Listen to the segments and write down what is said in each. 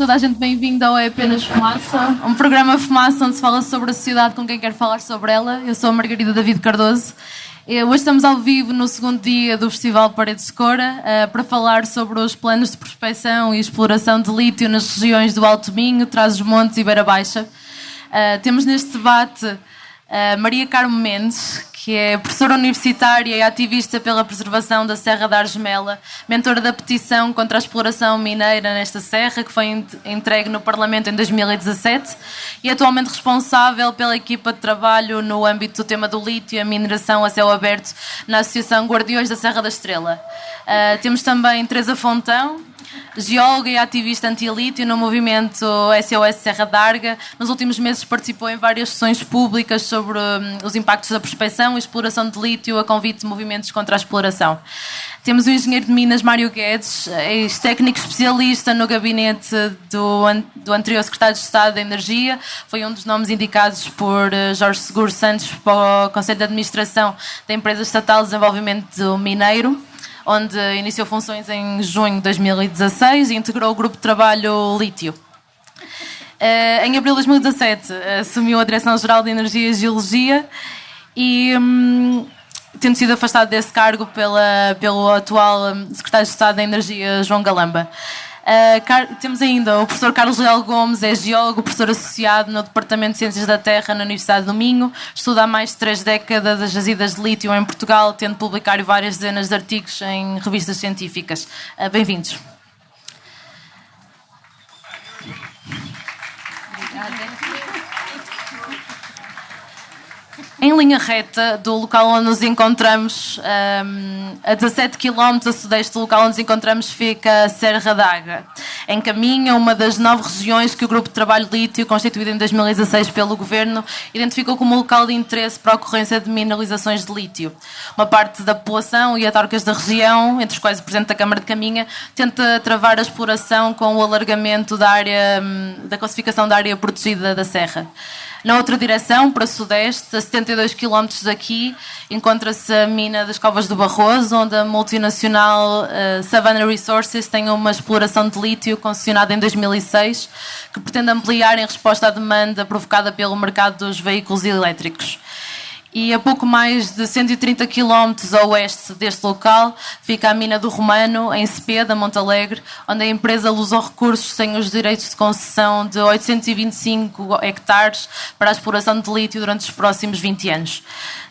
toda a gente bem-vindo ao É Apenas Fumaça, um programa Fumaça onde se fala sobre a sociedade com quem quer falar sobre ela. Eu sou a Margarida David Cardoso. Hoje estamos ao vivo no segundo dia do Festival Paredes de Coura para falar sobre os planos de prospecção e exploração de lítio nas regiões do Alto Minho, Trás-os-Montes e Beira Baixa. Temos neste debate Maria Carmo Mendes, que é professora universitária e ativista pela preservação da Serra da Argemela, mentora da petição contra a exploração mineira nesta serra, que foi entregue no Parlamento em 2017, e atualmente responsável pela equipa de trabalho no âmbito do tema do lítio e a mineração a céu aberto na Associação Guardiões da Serra da Estrela. Temos também Teresa Fontão, geóloga e ativista anti-lítio no movimento SOS Serra d'Arga. Nos últimos meses participou em várias sessões públicas sobre os impactos da prospecção e exploração de lítio a convite de movimentos contra a exploração. Temos o engenheiro de Minas Mário Guedes, ex-técnico especialista no gabinete do anterior secretário de Estado da Energia. Foi um dos nomes indicados por Jorge Seguro Santos para o Conselho de Administração da Empresa Estatal de Desenvolvimento Mineiro, onde iniciou funções em junho de 2016 e integrou o grupo de trabalho Lítio. Em abril de 2017 assumiu a Direção-Geral de Energia e Geologia e, tendo sido afastado desse cargo pelo atual Secretário de Estado da Energia, João Galamba. Temos ainda o professor Carlos Leal Gomes, é geólogo, professor associado no Departamento de Ciências da Terra na Universidade do Minho, estuda há mais de 3 décadas as jazidas de lítio em Portugal, tendo publicado várias dezenas de artigos em revistas científicas. Bem-vindos. Obrigada. Em linha reta do local onde nos encontramos, a 17 km a sudeste do local onde nos encontramos, fica a Serra d'Arga. Em caminho, uma das 9 regiões que o Grupo de Trabalho Lítio, constituído em 2016 pelo Governo, identificou como local de interesse para a ocorrência de mineralizações de lítio. Uma parte da população e autarcas da região, entre os quais o Presidente da Câmara de Caminha, tenta travar a exploração com o alargamento da área, da classificação da área protegida da Serra. Na outra direção, para o sudeste, a 72 km daqui, encontra-se a mina das Covas do Barroso, onde a multinacional Savannah Resources tem uma exploração de lítio concessionada em 2006, que pretende ampliar em resposta à demanda provocada pelo mercado dos veículos elétricos. E a pouco mais de 130 km a oeste deste local fica a mina do Romano, em Cepeda, Montalegre, onde a empresa Lusor Recursos tem os direitos de concessão de 825 hectares para a exploração de lítio durante os próximos 20 anos.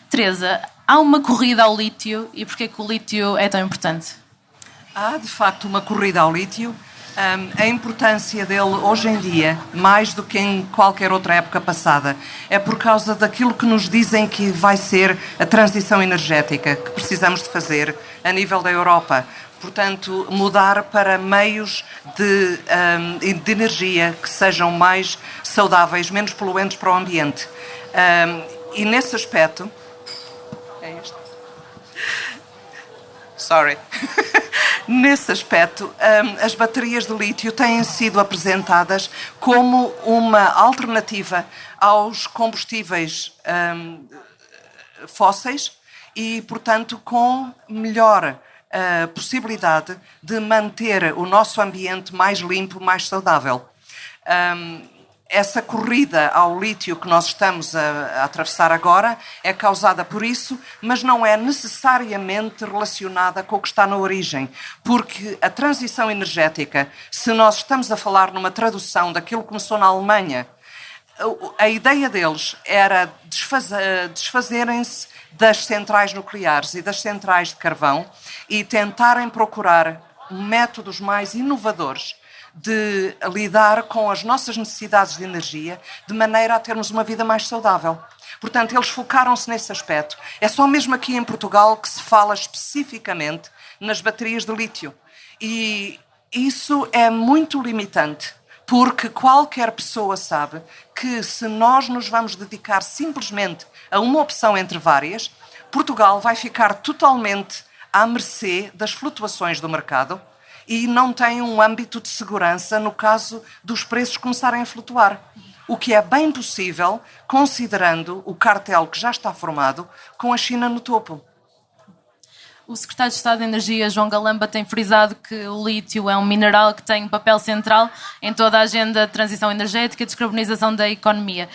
Teresa, há uma corrida ao lítio e porquê que o lítio é tão importante? Há, de facto, uma corrida ao lítio. A importância dele hoje em dia, mais do que em qualquer outra época passada, é por causa daquilo que nos dizem que vai ser a transição energética que precisamos de fazer a nível da Europa. Portanto, mudar para meios de energia que sejam mais saudáveis, menos poluentes para o ambiente. E nesse aspecto... É este? Sorry. Nesse aspecto, as baterias de lítio têm sido apresentadas como uma alternativa aos combustíveis fósseis e, portanto, com melhor possibilidade de manter o nosso ambiente mais limpo, mais saudável. Essa corrida ao lítio que nós estamos a atravessar agora é causada por isso, mas não é necessariamente relacionada com o que está na origem, porque a transição energética, se nós estamos a falar numa tradução daquilo que começou na Alemanha, a ideia deles era desfazerem-se das centrais nucleares e das centrais de carvão e tentarem procurar métodos mais inovadores de lidar com as nossas necessidades de energia de maneira a termos uma vida mais saudável. Portanto, eles focaram-se nesse aspecto. É só mesmo aqui em Portugal que se fala especificamente nas baterias de lítio. E isso é muito limitante, porque qualquer pessoa sabe que se nós nos vamos dedicar simplesmente a uma opção entre várias, Portugal vai ficar totalmente à mercê das flutuações do mercado e não tem um âmbito de segurança no caso dos preços começarem a flutuar. O que é bem possível, considerando o cartel que já está formado com a China no topo. O secretário de Estado de Energia, João Galamba, tem frisado que o lítio é um mineral que tem um papel central em toda a agenda de transição energética e descarbonização da economia.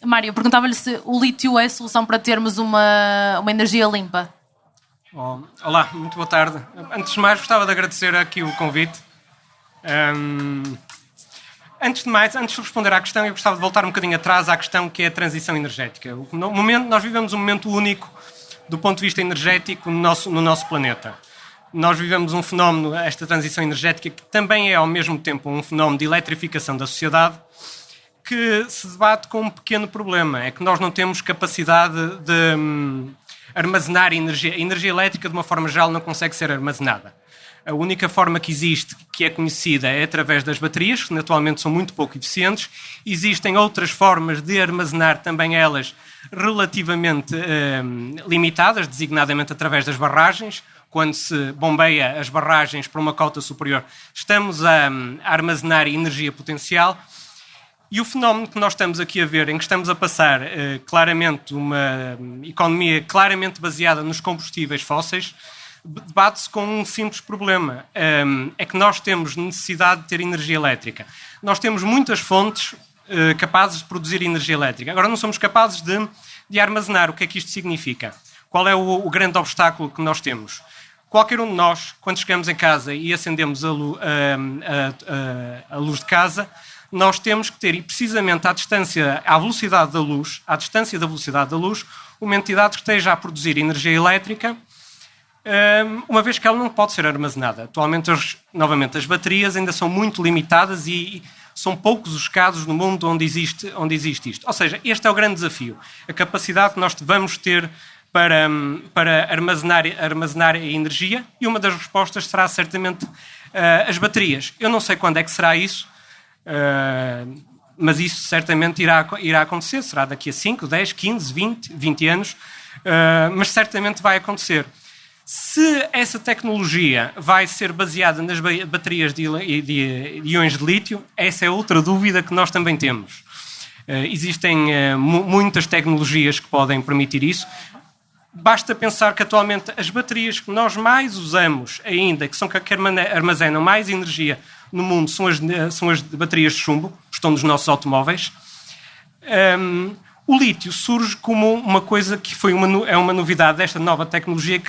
Mário, eu perguntava-lhe se o lítio é a solução para termos uma energia limpa. Olá, muito boa tarde. Antes de mais, gostava de agradecer aqui o convite. Antes de responder à questão, eu gostava de voltar um bocadinho atrás à questão que é a transição energética. Nós vivemos um momento único do ponto de vista energético no nosso planeta. Nós vivemos um fenómeno, esta transição energética, que também é ao mesmo tempo um fenómeno de eletrificação da sociedade, que se debate com um pequeno problema, é que nós não temos capacidade de armazenar energia. A energia elétrica, de uma forma geral, não consegue ser armazenada. A única forma que existe, que é conhecida, é através das baterias, que atualmente são muito pouco eficientes. Existem outras formas de armazenar, também elas relativamente limitadas, designadamente através das barragens. Quando se bombeia as barragens para uma cota superior, estamos a armazenar energia potencial. E o fenómeno que nós estamos aqui a ver, em que estamos a passar claramente uma economia claramente baseada nos combustíveis fósseis, debate-se com um simples problema. É que nós temos necessidade de ter energia elétrica. Nós temos muitas fontes capazes de produzir energia elétrica. Agora não somos capazes de armazenar. O que é que isto significa? Qual é o grande obstáculo que nós temos? Qualquer um de nós, quando chegamos em casa e acendemos a luz de casa, nós temos que ter, e precisamente à distância da velocidade da luz, uma entidade que esteja a produzir energia elétrica, uma vez que ela não pode ser armazenada. Atualmente, novamente, as baterias ainda são muito limitadas e são poucos os casos no mundo onde existe isto. Ou seja, este é o grande desafio. A capacidade que nós vamos ter para armazenar a energia, e uma das respostas será certamente as baterias. Eu não sei quando é que será isso, mas isso certamente irá acontecer. Será daqui a 5, 10, 15, 20 anos, mas certamente vai acontecer. Se essa tecnologia vai ser baseada nas baterias de íons de lítio, essa é outra dúvida que nós também temos. Existem muitas tecnologias que podem permitir isso. Basta pensar que atualmente as baterias que nós mais usamos ainda, que armazenam mais energia no mundo, são as baterias de chumbo, que estão nos nossos automóveis. O lítio surge como uma coisa que é uma novidade desta nova tecnologia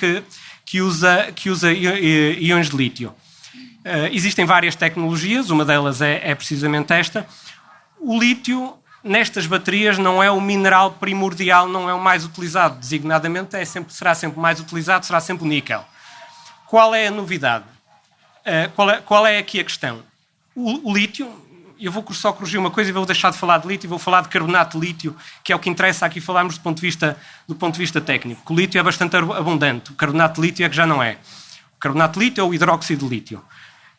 que usa íons de lítio. Existem várias tecnologias, uma delas é precisamente esta. O lítio, nestas baterias, não é o mineral primordial, não é o mais utilizado. Designadamente, será sempre mais utilizado, será sempre o níquel. Qual é a novidade? Qual é aqui a questão? O lítio, eu vou só corrigir uma coisa e vou deixar de falar de lítio e vou falar de carbonato de lítio, que é o que interessa aqui falarmos do ponto de vista técnico. O lítio é bastante abundante, o carbonato de lítio é que já não é. O carbonato de lítio ou o hidróxido de lítio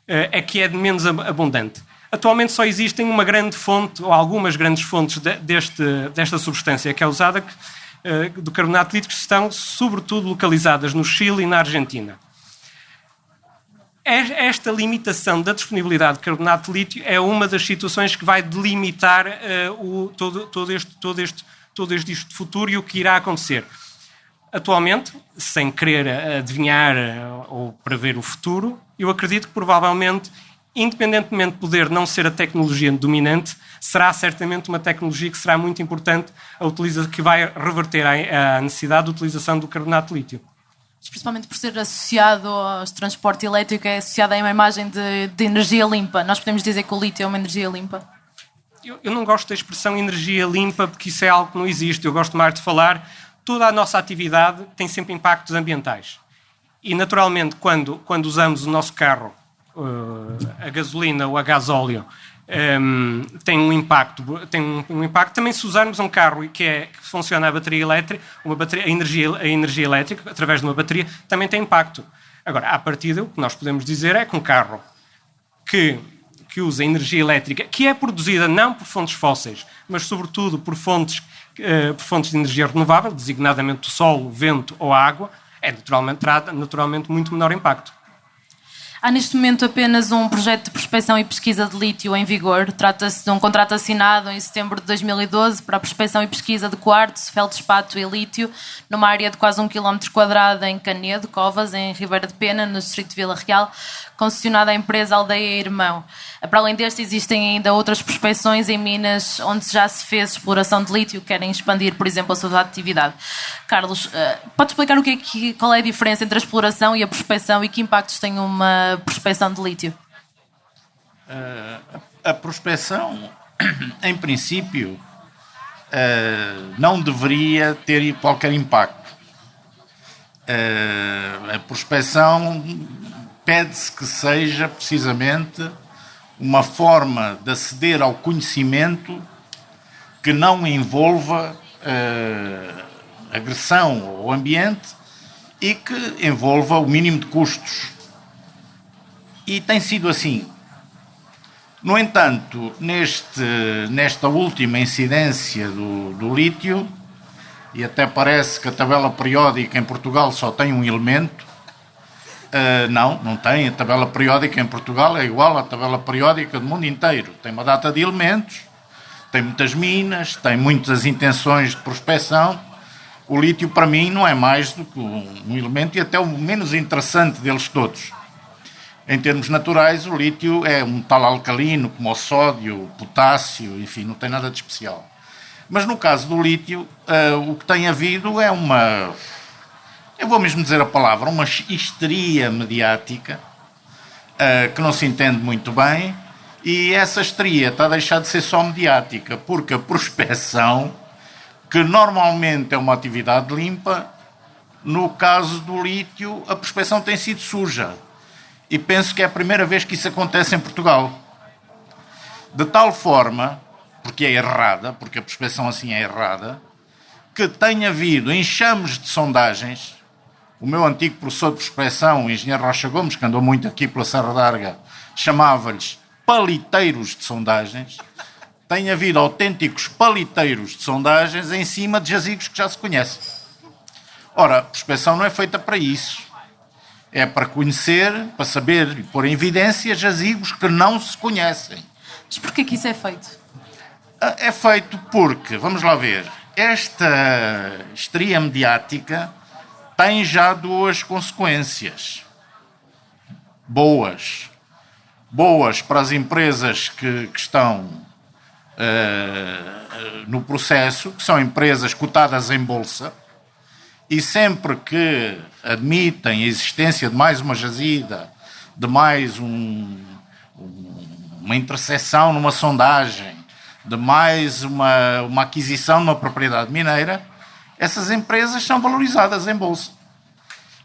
é que é de menos abundante. Atualmente só existem uma grande fonte, ou algumas grandes fontes desta substância que é usada, do carbonato de lítio, que estão sobretudo localizadas no Chile e na Argentina. Esta limitação da disponibilidade de carbonato de lítio é uma das situações que vai delimitar todo este futuro e o que irá acontecer. Atualmente, sem querer adivinhar ou prever o futuro, eu acredito que provavelmente, independentemente de poder não ser a tecnologia dominante, será certamente uma tecnologia que será muito importante, que vai reverter a necessidade de utilização do carbonato de lítio. Principalmente por ser associado ao transporte elétrico, é associado a uma imagem de energia limpa. Nós podemos dizer que o lítio é uma energia limpa? Eu não gosto da expressão energia limpa, porque isso é algo que não existe. Eu gosto mais de falar, toda a nossa atividade tem sempre impactos ambientais. E, naturalmente, quando usamos o nosso carro, a gasolina ou a gasóleo, tem um impacto. Também se usarmos um carro que funciona a bateria elétrica, a energia elétrica, através de uma bateria, também tem impacto. Agora, à partida, o que nós podemos dizer é que um carro que usa energia elétrica, que é produzida não por fontes fósseis, mas sobretudo por fontes de energia renovável, designadamente o sol, o vento ou a água, terá naturalmente muito menor impacto. Há neste momento apenas um projeto de prospecção e pesquisa de lítio em vigor. Trata-se de um contrato assinado em setembro de 2012 para a prospecção e pesquisa de quartzo, feldspato e lítio, numa área de quase 1 km² em Canedo, Covas, em Ribeira de Pena, no distrito de Vila Real, concessionada à empresa Aldeia Irmão. Para além deste, existem ainda outras prospecções em minas onde já se fez exploração de lítio, que querem expandir, por exemplo, a sua atividade. Carlos, pode explicar qual é a diferença entre a exploração e a prospecção e que impactos tem uma prospecção de lítio? A prospecção, em princípio, não deveria ter qualquer impacto. A prospecção pede-se que seja precisamente uma forma de aceder ao conhecimento que não envolva agressão ao ambiente e que envolva o mínimo de custos. E tem sido assim. No entanto, nesta última incidência do lítio, e até parece que a tabela periódica em Portugal só tem um elemento, não tem. A tabela periódica em Portugal é igual à tabela periódica do mundo inteiro. Tem uma data de elementos, tem muitas minas, tem muitas intenções de prospecção. O lítio, para mim, não é mais do que um elemento e até o menos interessante deles todos. Em termos naturais, o lítio é um metal alcalino, como o sódio, o potássio, enfim, não tem nada de especial. Mas no caso do lítio, o que tem havido é eu vou mesmo dizer a palavra, uma histeria mediática que não se entende muito bem, e essa histeria está a deixar de ser só mediática, porque a prospecção, que normalmente é uma atividade limpa, no caso do lítio, a prospecção tem sido suja. E penso que é a primeira vez que isso acontece em Portugal. De tal forma, porque é errada, porque a prospecção assim é errada, que tem havido enxames de sondagens. O meu antigo professor de prospecção, o engenheiro Rocha Gomes, que andou muito aqui pela Serra d'Arga, chamava-lhes paliteiros de sondagens. Tem havido autênticos paliteiros de sondagens em cima de jazigos que já se conhecem. Ora, a prospecção não é feita para isso. É para conhecer, para saber e pôr em evidência jazigos que não se conhecem. Mas porquê que isso é feito? É feito porque, vamos lá ver, esta histeria mediática tem já duas consequências. Boas para as empresas que estão no processo, que são empresas cotadas em bolsa, e sempre que admitem a existência de mais uma jazida, de mais uma interseção numa sondagem, de mais uma aquisição numa propriedade mineira, essas empresas são valorizadas em bolsa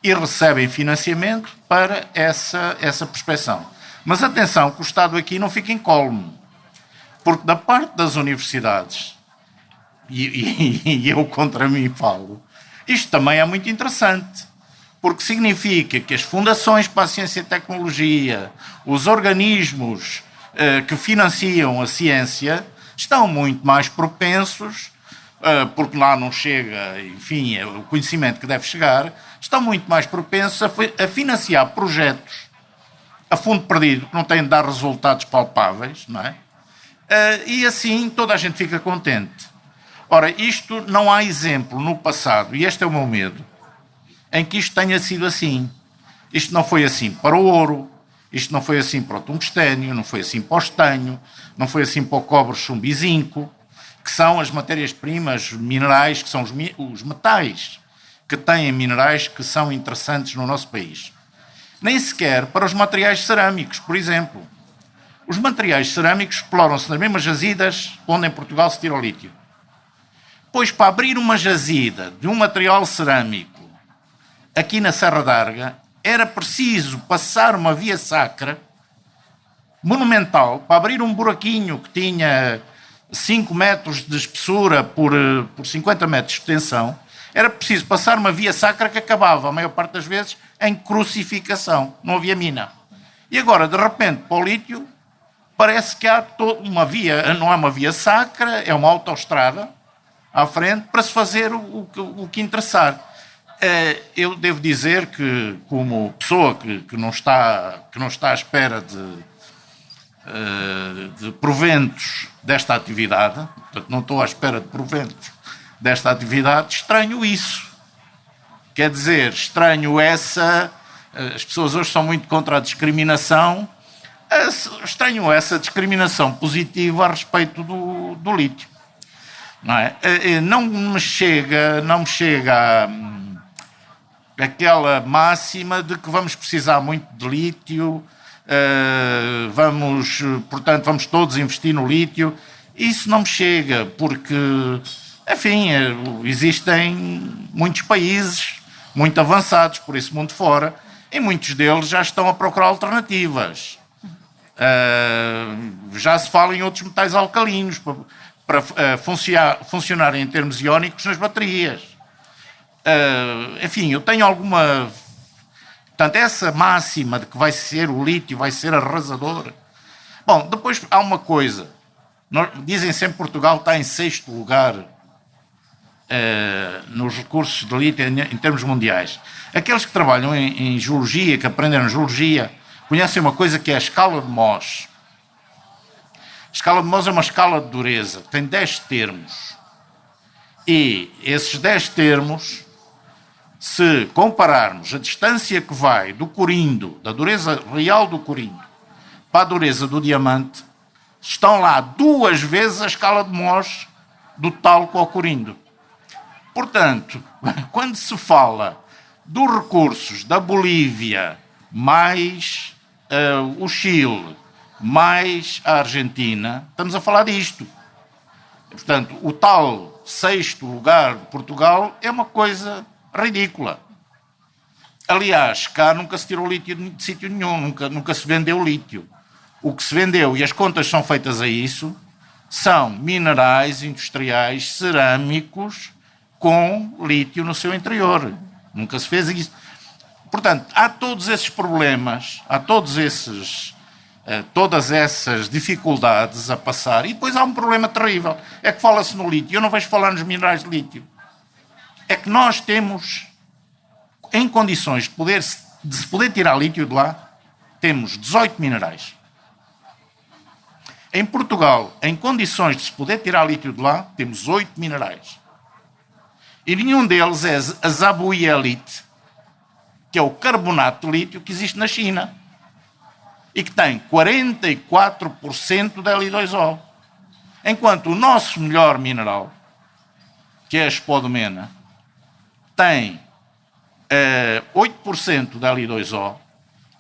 e recebem financiamento para essa prospecção. Mas atenção, que o Estado aqui não fica incólume, porque da parte das universidades, e eu contra mim falo, isto também é muito interessante, porque significa que as fundações para a ciência e tecnologia, os organismos que financiam a ciência, estão muito mais propensos, porque lá não chega, enfim, o conhecimento que deve chegar, estão muito mais propensos a financiar projetos a fundo perdido, que não têm de dar resultados palpáveis, não é? E assim toda a gente fica contente. Ora, isto não há exemplo no passado, e este é o meu medo, em que isto tenha sido assim. Isto não foi assim para o ouro, isto não foi assim para o tungstênio, não foi assim para o estanho, não foi assim para o cobre, chumbo e zinco, que são as matérias-primas minerais, que são os metais que têm minerais que são interessantes no nosso país. Nem sequer para os materiais cerâmicos, por exemplo. Os materiais cerâmicos exploram-se nas mesmas jazidas onde em Portugal se tira o lítio. Pois para abrir uma jazida de um material cerâmico aqui na Serra d'Arga era preciso passar uma via sacra monumental para abrir um buraquinho que tinha 5 metros de espessura por 50 metros de extensão. Era preciso passar uma via sacra que acabava, a maior parte das vezes, em crucificação. Não havia mina. E agora, de repente, para o lítio, parece que há uma via, não é uma via sacra, é uma autoestrada à frente para se fazer o que interessar. Eu devo dizer que, como pessoa que não está à espera de proventos desta atividade, portanto, não estou à espera de proventos desta atividade, estranho isso. Quer dizer, estranho essa... As pessoas hoje são muito contra a discriminação. Estranho essa discriminação positiva a respeito do lítio. Não é? Não me chega aquela máxima de que vamos precisar muito de lítio, portanto, vamos todos investir no lítio. Isso não me chega, porque, enfim, existem muitos países muito avançados por esse mundo fora, e muitos deles já estão a procurar alternativas. Já se fala em outros metais alcalinos para funcionarem em termos iónicos nas baterias. Enfim, eu tenho alguma... Portanto, essa máxima de que vai ser o lítio, vai ser arrasador. Bom, depois há uma coisa. Dizem sempre que Portugal está em 6º lugar nos recursos de lítio em termos mundiais. Aqueles que trabalham em geologia, que aprenderam geologia, conhecem uma coisa que é a escala de Mohs. A escala de Mohs é uma escala de dureza, tem 10 termos. E esses 10 termos, se compararmos a distância que vai do corindo, da dureza real do corindo, para a dureza do diamante, estão lá 2 vezes a escala de Mohs do talco ao corindo. Portanto, quando se fala dos recursos da Bolívia, mais o Chile, mais a Argentina, estamos a falar disto. Portanto, o tal 6º lugar de Portugal é uma coisa ridícula. Aliás, cá nunca se tirou lítio de sítio nenhum, nunca se vendeu lítio. O que se vendeu, e as contas são feitas a isso, são minerais industriais cerâmicos com lítio no seu interior. Nunca se fez isso. Portanto, há todos esses problemas, há todas essas dificuldades a passar, e depois há um problema terrível. É que fala-se no lítio. Eu não vejo falar nos minerais de lítio. É que nós temos, em condições de se poder tirar lítio de lá, temos 18 minerais. Em Portugal, em condições de se poder tirar lítio de lá, temos 8 minerais. E nenhum deles é a zabuielite, que é o carbonato de lítio que existe na China e que tem 44% de Li2O. Enquanto o nosso melhor mineral, que é a spodumena, tem 8% de Li2O,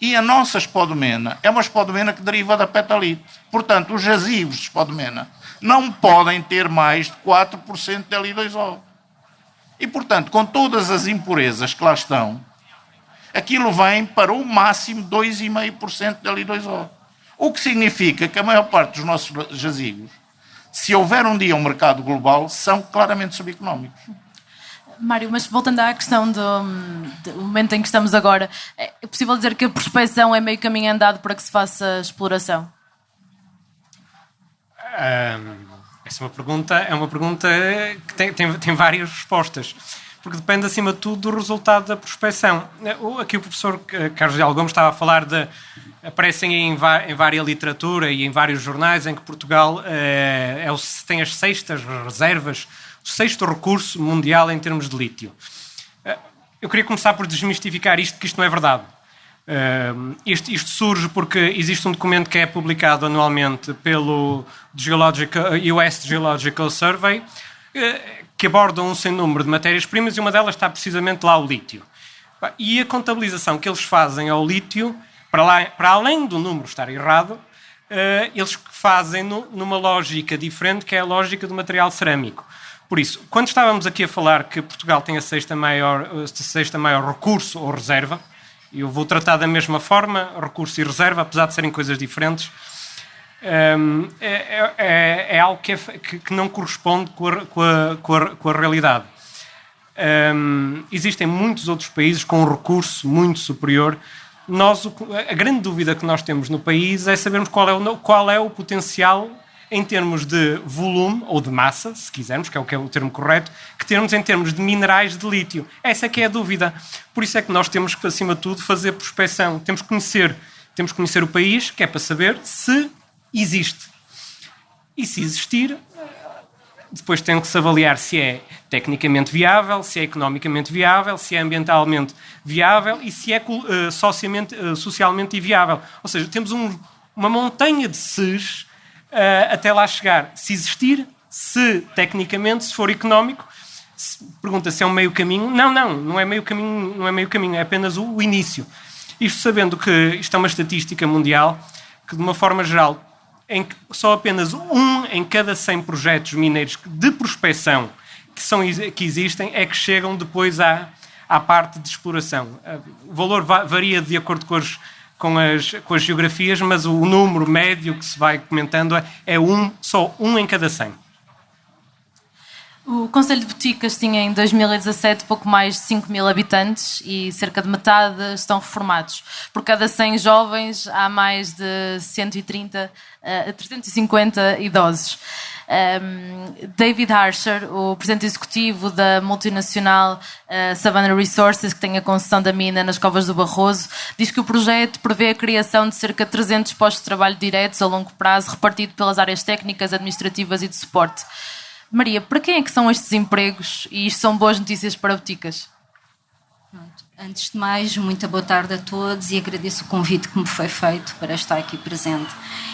e a nossa spodumena é uma spodumena que deriva da petalite. Portanto, os jazigos de spodumena não podem ter mais de 4% de Li2O. E, portanto, com todas as impurezas que lá estão, aquilo vem para o máximo 2,5% de Li2O. O que significa que a maior parte dos nossos jazigos, se houver um dia um mercado global, são claramente subeconómicos. Mário, mas voltando à questão do momento em que estamos agora, é possível dizer que a prospecção é meio caminho andado para que se faça exploração? Essa é uma pergunta que tem várias respostas, porque depende, acima de tudo, do resultado da prospecção. Aqui o professor Carlos Leal Gomes estava a falar aparecem em várias literatura e em vários jornais em que Portugal tem as 6º reservas, o 6º recurso mundial em termos de lítio. Eu queria começar por desmistificar isto, que isto não é verdade. Isto surge porque existe um documento que é publicado anualmente pelo US Geological Survey, que aborda um sem número de matérias-primas, e uma delas está precisamente lá o lítio. E a contabilização que eles fazem ao lítio, para além do número estar errado, eles fazem numa lógica diferente, que é a lógica do material cerâmico. Por isso, quando estávamos aqui a falar que Portugal tem a 6ª maior recurso ou reserva, eu vou tratar da mesma forma, recurso e reserva, apesar de serem coisas diferentes, é algo que não corresponde com a realidade. Existem muitos outros países com um recurso muito superior. A grande dúvida que nós temos no país é sabermos qual é o potencial em termos de volume, ou de massa, se quisermos, que é o termo correto, que temos em termos de minerais de lítio. Essa é que é a dúvida. Por isso é que nós temos que, acima de tudo, fazer prospecção. Temos que conhecer o país, que é para saber se existe. E se existir, depois tem que se avaliar se é tecnicamente viável, se é economicamente viável, se é ambientalmente viável e se é socialmente viável. Ou seja, temos uma montanha de se's até lá chegar. Se existir, se tecnicamente, se for económico, pergunta se é um meio caminho. Não é meio caminho, é apenas o início. Isto sabendo que isto é uma estatística mundial, que de uma forma geral, em que só apenas 1 em cada 100 projetos mineiros de prospecção que existem é que chegam depois à parte de exploração. O valor varia de acordo com as geografias, mas o número médio que se vai comentando é só 1 em cada 100. O Concelho de Boticas tinha em 2017 pouco mais de 5.000 habitantes e cerca de metade estão reformados. Por cada 100 jovens há mais de 130 a 350 idosos. David Harsher, o presidente executivo da multinacional Savannah Resources, que tem a concessão da mina nas Covas do Barroso, diz que o projeto prevê a criação de cerca de 300 postos de trabalho diretos a longo prazo, repartido pelas áreas técnicas, administrativas e de suporte. Maria, para quem é que são estes empregos e isto são boas notícias para Boticas? Antes de mais, muito boa tarde a todos e agradeço o convite que me foi feito para estar aqui presente.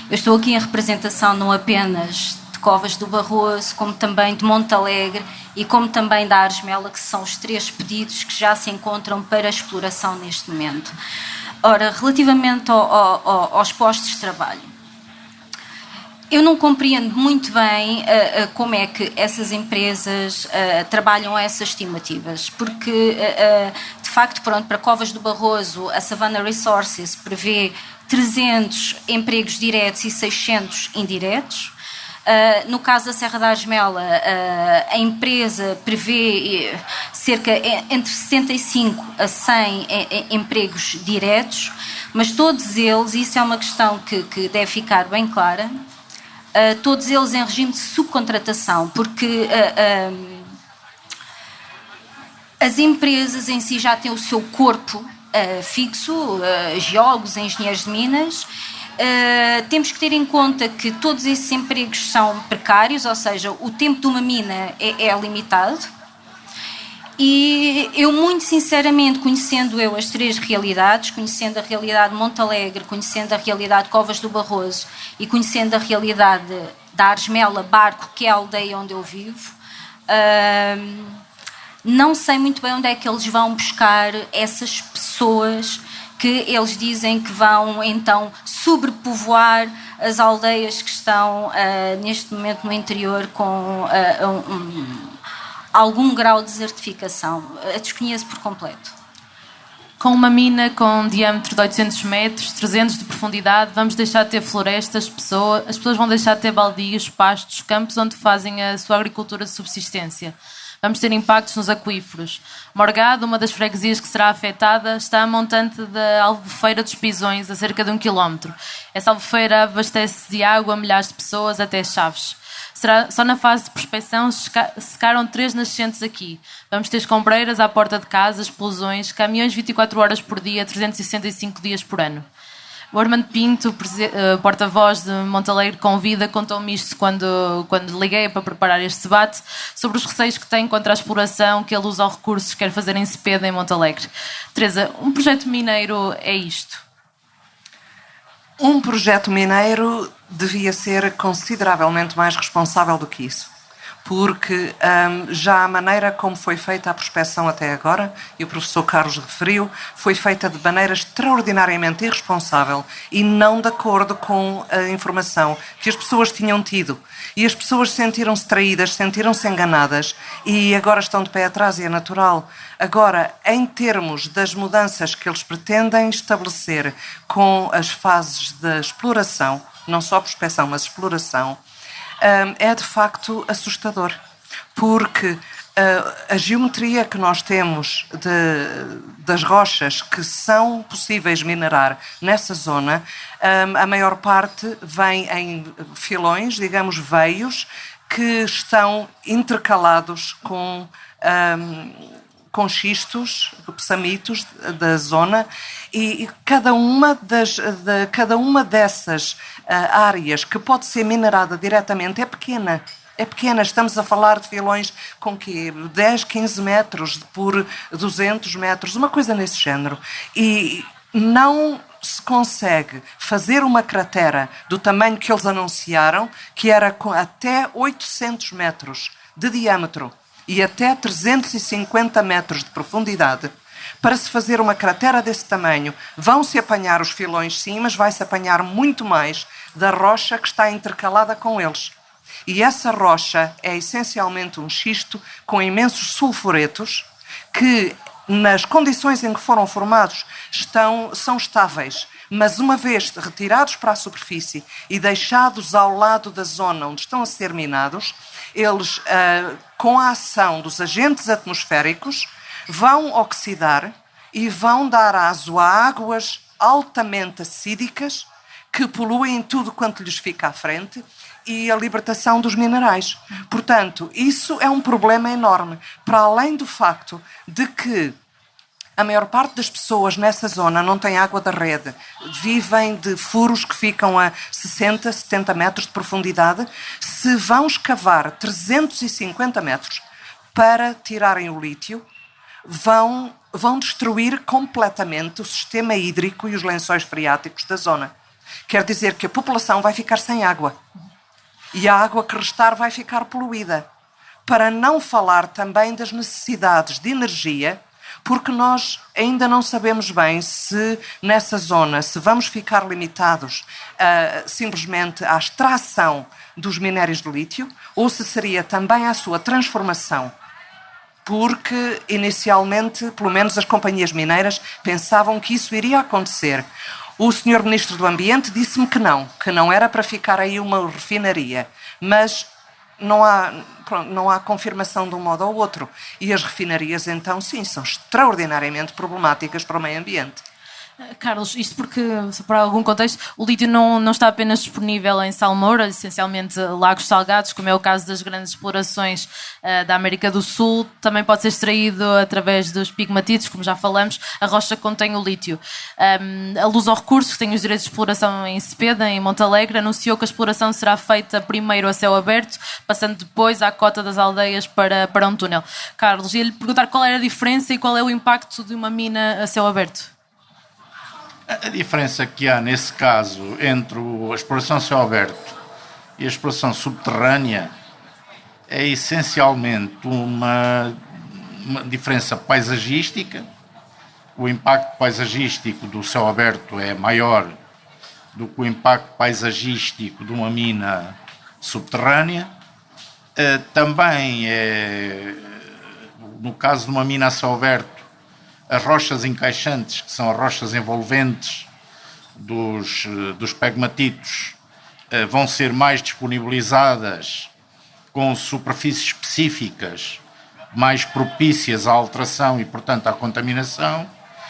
Eu estou aqui em representação não apenas de Covas do Barroso, como também de Montalegre e como também da Aresmela, que são os 3 pedidos que já se encontram para exploração neste momento. Ora, relativamente aos postos de trabalho, eu não compreendo muito bem como é que essas empresas trabalham essas estimativas, porque, de facto, para Covas do Barroso, a Savannah Resources prevê 300 empregos diretos e 600 indiretos. No caso da Serra da Aresmela, a empresa prevê cerca entre 75 a 100 empregos diretos, mas todos eles, isso é uma questão que deve ficar bem clara, todos eles em regime de subcontratação, porque as empresas em si já têm o seu corpo fixo, geólogos, engenheiros de minas. Temos que ter em conta que todos esses empregos são precários, ou seja, o tempo de uma mina é limitado. E eu, muito sinceramente, conhecendo as 3 realidades, conhecendo a realidade de Montalegre, conhecendo a realidade de Covas do Barroso e conhecendo a realidade da Aresmela, Barco, que é a aldeia onde eu vivo, não sei muito bem onde é que eles vão buscar essas pessoas que eles dizem que vão, então, sobrepovoar as aldeias que estão, neste momento, no interior com algum grau de desertificação. A desconheço por completo. Com uma mina com um diâmetro de 800 metros, 300 de profundidade, vamos deixar de ter florestas, as pessoas vão deixar de ter baldios, pastos, campos onde fazem a sua agricultura de subsistência. Vamos ter impactos nos aquíferos. Morgado, uma das freguesias que será afetada, está a montante da Albufeira dos Pisões, a cerca de 1 km. Essa albufeira abastece de água a milhares de pessoas até Chaves. Só na fase de prospecção secaram 3 nascentes aqui. Vamos ter escombreiras à porta de casa, explosões, caminhões 24 horas por dia, 365 dias por ano. O Armando Pinto, porta-voz de Montalegre contou-me isto quando liguei para preparar este debate, sobre os receios que tem contra a exploração que ele usa aos recursos que quer fazer em Cepeda, em Montalegre. Teresa, um projeto mineiro é isto? Um projeto mineiro devia ser consideravelmente mais responsável do que isso, porque já a maneira como foi feita a prospecção até agora, e o professor Carlos referiu, foi feita de maneira extraordinariamente irresponsável e não de acordo com a informação que as pessoas tinham tido. E as pessoas sentiram-se traídas, sentiram-se enganadas e agora estão de pé atrás e é natural. Agora, em termos das mudanças que eles pretendem estabelecer com as fases da exploração, não só prospecção, mas exploração, é de facto assustador, porque a geometria que nós temos das rochas que são possíveis minerar nessa zona, a maior parte vem em filões, digamos, veios, que estão intercalados com xistos, psamitos da zona, e cada uma dessas áreas que pode ser minerada diretamente é pequena. É pequena, estamos a falar de filões com 10, 15 metros por 200 metros, uma coisa nesse género. E não se consegue fazer uma cratera do tamanho que eles anunciaram, que era com até 800 metros de diâmetro e até 350 metros de profundidade. Para se fazer uma cratera desse tamanho, vão-se apanhar os filões, sim, mas vai-se apanhar muito mais da rocha que está intercalada com eles. E essa rocha é essencialmente um xisto com imensos sulfuretos que, nas condições em que foram formados, são estáveis. Mas uma vez retirados para a superfície e deixados ao lado da zona onde estão a ser minados, eles, com a ação dos agentes atmosféricos, vão oxidar e vão dar aso a águas altamente acídicas que poluem tudo quanto lhes fica à frente e a libertação dos minerais. Portanto, isso é um problema enorme, para além do facto de que a maior parte das pessoas nessa zona não tem água da rede, vivem de furos que ficam a 60, 70 metros de profundidade. Se vão escavar 350 metros para tirarem o lítio, vão destruir completamente o sistema hídrico e os lençóis freáticos da zona. Quer dizer que a população vai ficar sem água. E a água que restar vai ficar poluída. Para não falar também das necessidades de energia, porque nós ainda não sabemos bem se nessa zona, se vamos ficar limitados simplesmente à extração dos minérios de lítio, ou se seria também à sua transformação. Porque, inicialmente, pelo menos as companhias mineiras pensavam que isso iria acontecer. O Sr. Ministro do Ambiente disse-me que não era para ficar aí uma refinaria, mas não há confirmação de um modo ou outro. E as refinarias, então, sim, são extraordinariamente problemáticas para o meio ambiente. Carlos, isto porque, para algum contexto, o lítio não está apenas disponível em salmoura, essencialmente lagos salgados, como é o caso das grandes explorações da América do Sul. Também pode ser extraído através dos pigmatitos, como já falamos. A rocha contém o lítio. A Luz ao Recurso, que tem os direitos de exploração em Cepeda, em Montalegre, anunciou que a exploração será feita primeiro a céu aberto, passando depois à cota das aldeias para um túnel. Carlos, ia-lhe perguntar qual era a diferença e qual é o impacto de uma mina a céu aberto. A diferença que há nesse caso entre a exploração a céu aberto e a exploração subterrânea é essencialmente uma diferença paisagística. O impacto paisagístico do céu aberto é maior do que o impacto paisagístico de uma mina subterrânea. Também, no caso de uma mina a céu aberto, as rochas encaixantes, que são as rochas envolventes dos pegmatitos, vão ser mais disponibilizadas com superfícies específicas mais propícias à alteração e, portanto, à contaminação.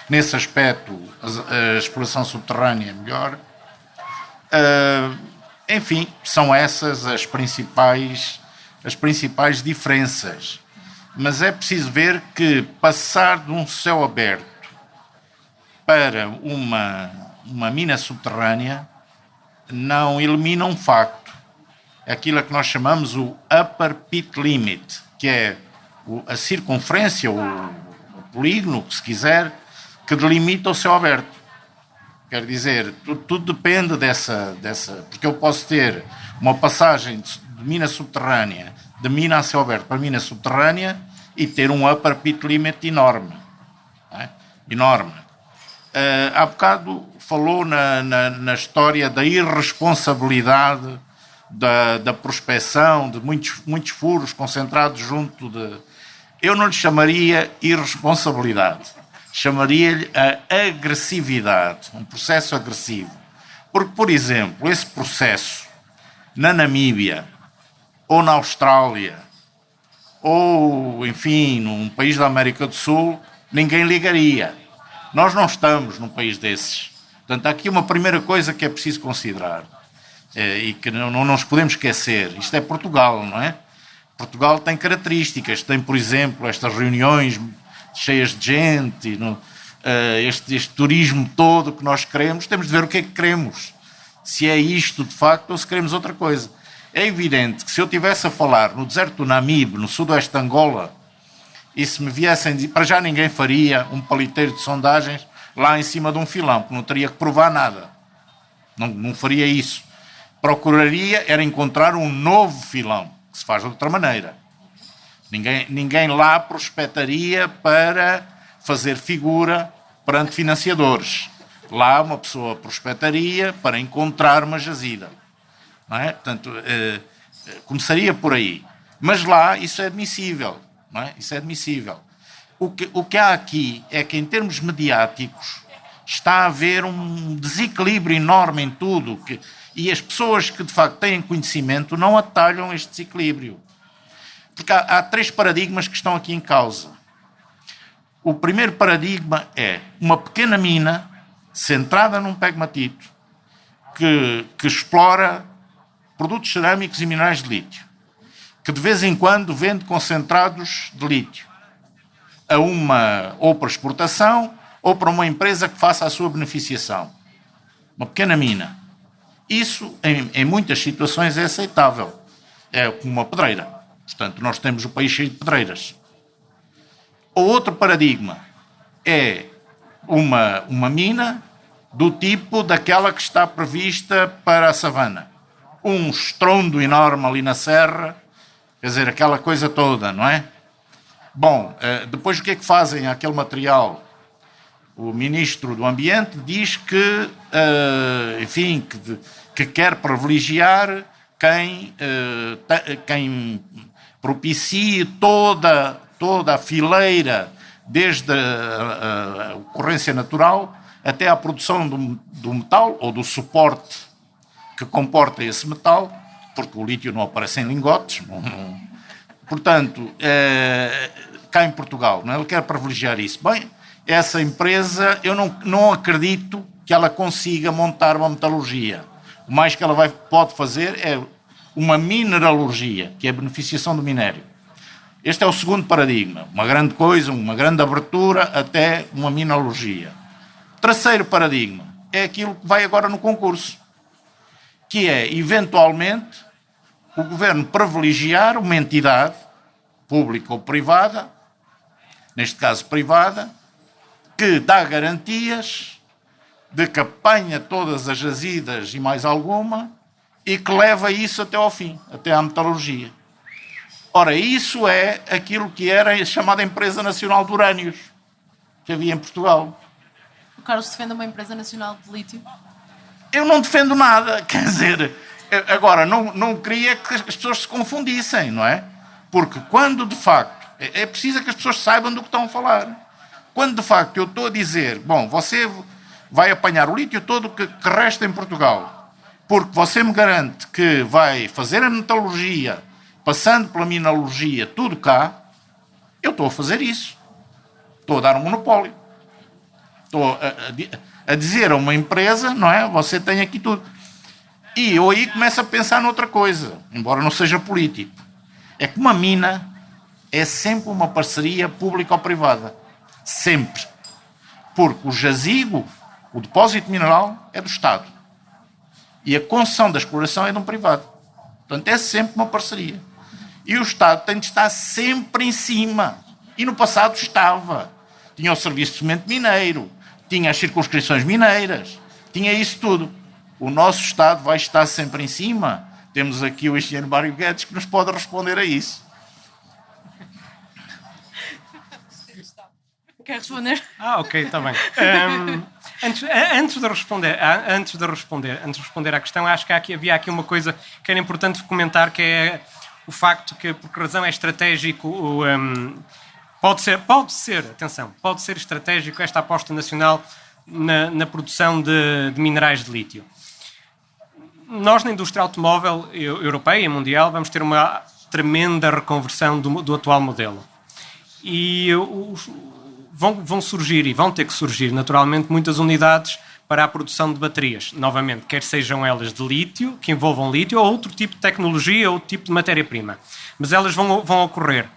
Nesse aspecto, a exploração subterrânea é melhor. Enfim, são essas as principais diferenças. Mas é preciso ver que passar de um céu aberto para uma mina subterrânea não elimina um facto. Aquilo que nós chamamos o upper pit limit, que é a circunferência, o polígono, se quiser, que delimita o céu aberto. Quer dizer, tudo depende dessa... Porque eu posso ter uma passagem de mina subterrânea, de mina a céu aberto para mina subterrânea, e ter um upper pit limit enorme. Enorme. Há bocado falou na história da irresponsabilidade da prospecção, de muitos furos concentrados junto de... Eu não lhe chamaria irresponsabilidade, chamaria-lhe a agressividade, um processo agressivo. Porque, por exemplo, esse processo na Namíbia, ou na Austrália, ou, enfim, num país da América do Sul, ninguém ligaria. Nós não estamos num país desses. Portanto, há aqui uma primeira coisa que é preciso considerar e que não nos podemos esquecer. Isto é Portugal, não é? Portugal tem características. Tem, por exemplo, estas reuniões cheias de gente, este turismo todo que nós queremos. Temos de ver o que é que queremos. Se é isto de facto ou se queremos outra coisa. É evidente que se eu estivesse a falar no deserto do Namibe, no sudoeste de Angola, e se me viessem dizer, para já ninguém faria um paliteiro de sondagens lá em cima de um filão, porque não teria que provar nada. Não faria isso. Procuraria era encontrar um novo filão, que se faz de outra maneira. Ninguém lá prospectaria para fazer figura perante financiadores. Lá uma pessoa prospectaria para encontrar uma jazida. Não é? Portanto, começaria por aí. Mas lá isso é admissível. Não é? Isso é admissível. O que há aqui é que, em termos mediáticos, está a haver um desequilíbrio enorme em tudo. E as pessoas que, de facto, têm conhecimento não atalham este desequilíbrio. Porque há 3 paradigmas que estão aqui em causa. O primeiro paradigma é uma pequena mina centrada num pegmatito que explora produtos cerâmicos e minerais de lítio, que de vez em quando vende concentrados de lítio ou para exportação ou para uma empresa que faça a sua beneficiação. Uma pequena mina. Isso, em muitas situações, é aceitável. É como uma pedreira. Portanto, nós temos o país cheio de pedreiras. O outro paradigma é uma mina do tipo daquela que está prevista para a savana. Um estrondo enorme ali na serra, quer dizer, aquela coisa toda, não é? Bom, depois o que é que fazem aquele material? O Ministro do Ambiente diz que, enfim, que quer privilegiar quem propicie toda a fileira, desde a ocorrência natural até à produção do metal ou do suporte que comporta esse metal, porque o lítio não aparece em lingotes. Portanto, cá em Portugal, não é? Ele quer privilegiar isso. Bem, essa empresa, eu não acredito que ela consiga montar uma metalurgia. O mais que ela pode fazer é uma mineralogia, que é a beneficiação do minério. Este é o segundo paradigma. Uma grande coisa, uma grande abertura até uma mineralogia. Terceiro paradigma é aquilo que vai agora no concurso, que é, eventualmente, o governo privilegiar uma entidade, pública ou privada, neste caso privada, que dá garantias de que apanha todas as jazidas e mais alguma e que leva isso até ao fim, até à metalurgia. Ora, isso é aquilo que era a chamada Empresa Nacional de Urânios, que havia em Portugal. O Carlos defende uma empresa nacional de lítio? Eu não defendo nada, quer dizer, agora, não queria que as pessoas se confundissem, não é? Porque quando, de facto, é preciso que as pessoas saibam do que estão a falar. Quando, de facto, eu estou a dizer, bom, você vai apanhar o lítio todo que resta em Portugal, porque você me garante que vai fazer a metalurgia, passando pela mineralogia, tudo cá, eu estou a fazer isso. Estou a dar um monopólio. Estou a dizer a uma empresa, não é? Você tem aqui tudo. E eu aí começo a pensar noutra coisa, embora não seja político. É que uma mina é sempre uma parceria pública ou privada. Sempre. Porque o jazigo, o depósito mineral, é do Estado. E a concessão da exploração é de um privado. Portanto, é sempre uma parceria. E o Estado tem de estar sempre em cima. E no passado estava. Tinha o Serviço de Cimento Mineiro, tinha as circunscrições mineiras, tinha isso tudo. O nosso Estado vai estar sempre em cima. Temos aqui o engenheiro Mário Guedes que nos pode responder a isso. Quer responder? Ok, está bem. Antes de responder à questão, acho que havia aqui uma coisa que era importante comentar, que é o facto que, por que razão é estratégico, pode ser estratégico esta aposta nacional na produção de minerais de lítio. Nós, na indústria automóvel europeia e mundial, vamos ter uma tremenda reconversão do atual modelo. E vão surgir, e vão ter que surgir, naturalmente, muitas unidades para a produção de baterias. Novamente, quer sejam elas de lítio, que envolvam lítio, ou outro tipo de tecnologia, ou outro tipo de matéria-prima. Mas elas vão ocorrer.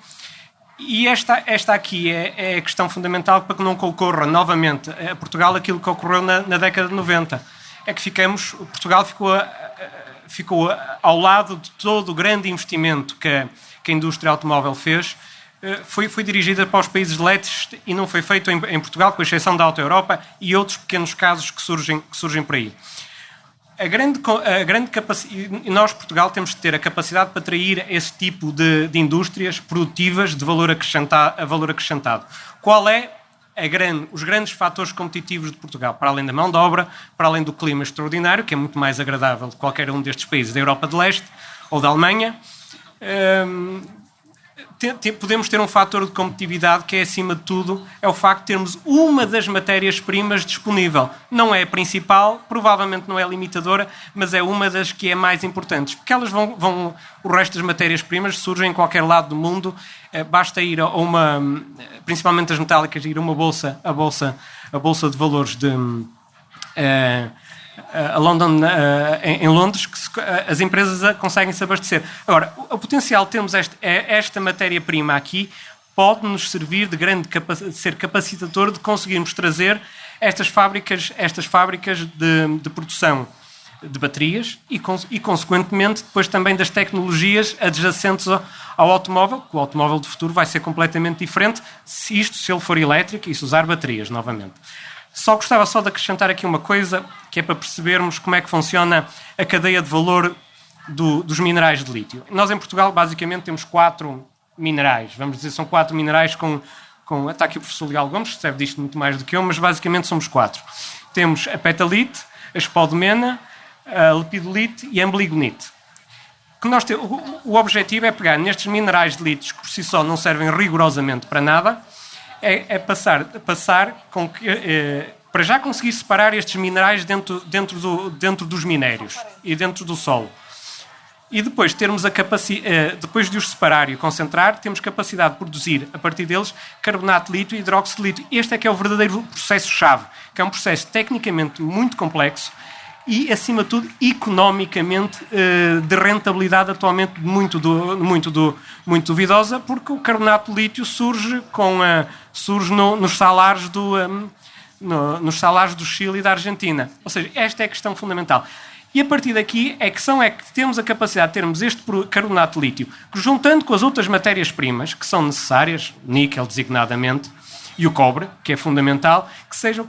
E esta aqui é a questão fundamental para que não ocorra novamente a Portugal aquilo que ocorreu na década de 90. É que Portugal ficou ao lado de todo o grande investimento que a indústria automóvel fez, foi dirigida para os países de leste e não foi feito em Portugal, com exceção da Auto Europa e outros pequenos casos que surgem por aí. A grande capacidade, e nós, Portugal, temos que ter a capacidade para atrair esse tipo de indústrias produtivas de valor acrescentado. Qual é os grandes fatores competitivos de Portugal? Para além da mão de obra, para além do clima extraordinário, que é muito mais agradável de qualquer um destes países da Europa de Leste ou da Alemanha, podemos ter um fator de competitividade que é, acima de tudo, é o facto de termos uma das matérias-primas disponível. Não é a principal, provavelmente não é a limitadora, mas é uma das que é mais importantes. Porque elas o resto das matérias-primas surgem em qualquer lado do mundo. Basta ir a principalmente as metálicas, ir a uma bolsa, a bolsa de valores de a London, em Londres, que as empresas conseguem se abastecer. Agora, o potencial de termos esta matéria-prima aqui pode-nos servir de ser capacitador de conseguirmos trazer estas fábricas de produção de baterias e, consequentemente, depois também das tecnologias adjacentes ao automóvel, que o automóvel do futuro vai ser completamente diferente se ele for elétrico e se usar baterias, novamente. Gostava de acrescentar aqui uma coisa, que é para percebermos como é que funciona a cadeia de valor dos minerais de lítio. Nós, em Portugal, basicamente, temos 4 minerais. Vamos dizer, são 4 minerais está aqui o professor Leal Gomes, que sabe disto muito mais do que eu, mas basicamente somos 4. Temos a petalite, a spodumena, a lepidolite e a ambligonite. O objetivo é pegar nestes minerais de lítio, que por si só não servem rigorosamente para nada, passar com que, para já conseguir separar estes minerais dentro dos minérios e dentro do solo. E depois depois de os separar e concentrar, temos capacidade de produzir, a partir deles, carbonato de lítio e hidróxido de lítio. Este é que é o verdadeiro processo-chave, que é um processo tecnicamente muito complexo e, acima de tudo, economicamente de rentabilidade atualmente muito duvidosa, porque o carbonato de lítio surge nos salares nos salares do Chile e da Argentina. Ou seja, esta é a questão fundamental. E a partir daqui é que temos a capacidade de termos este carbonato de lítio, que, juntando com as outras matérias-primas que são necessárias, níquel designadamente, e o cobre, que é fundamental, que sejam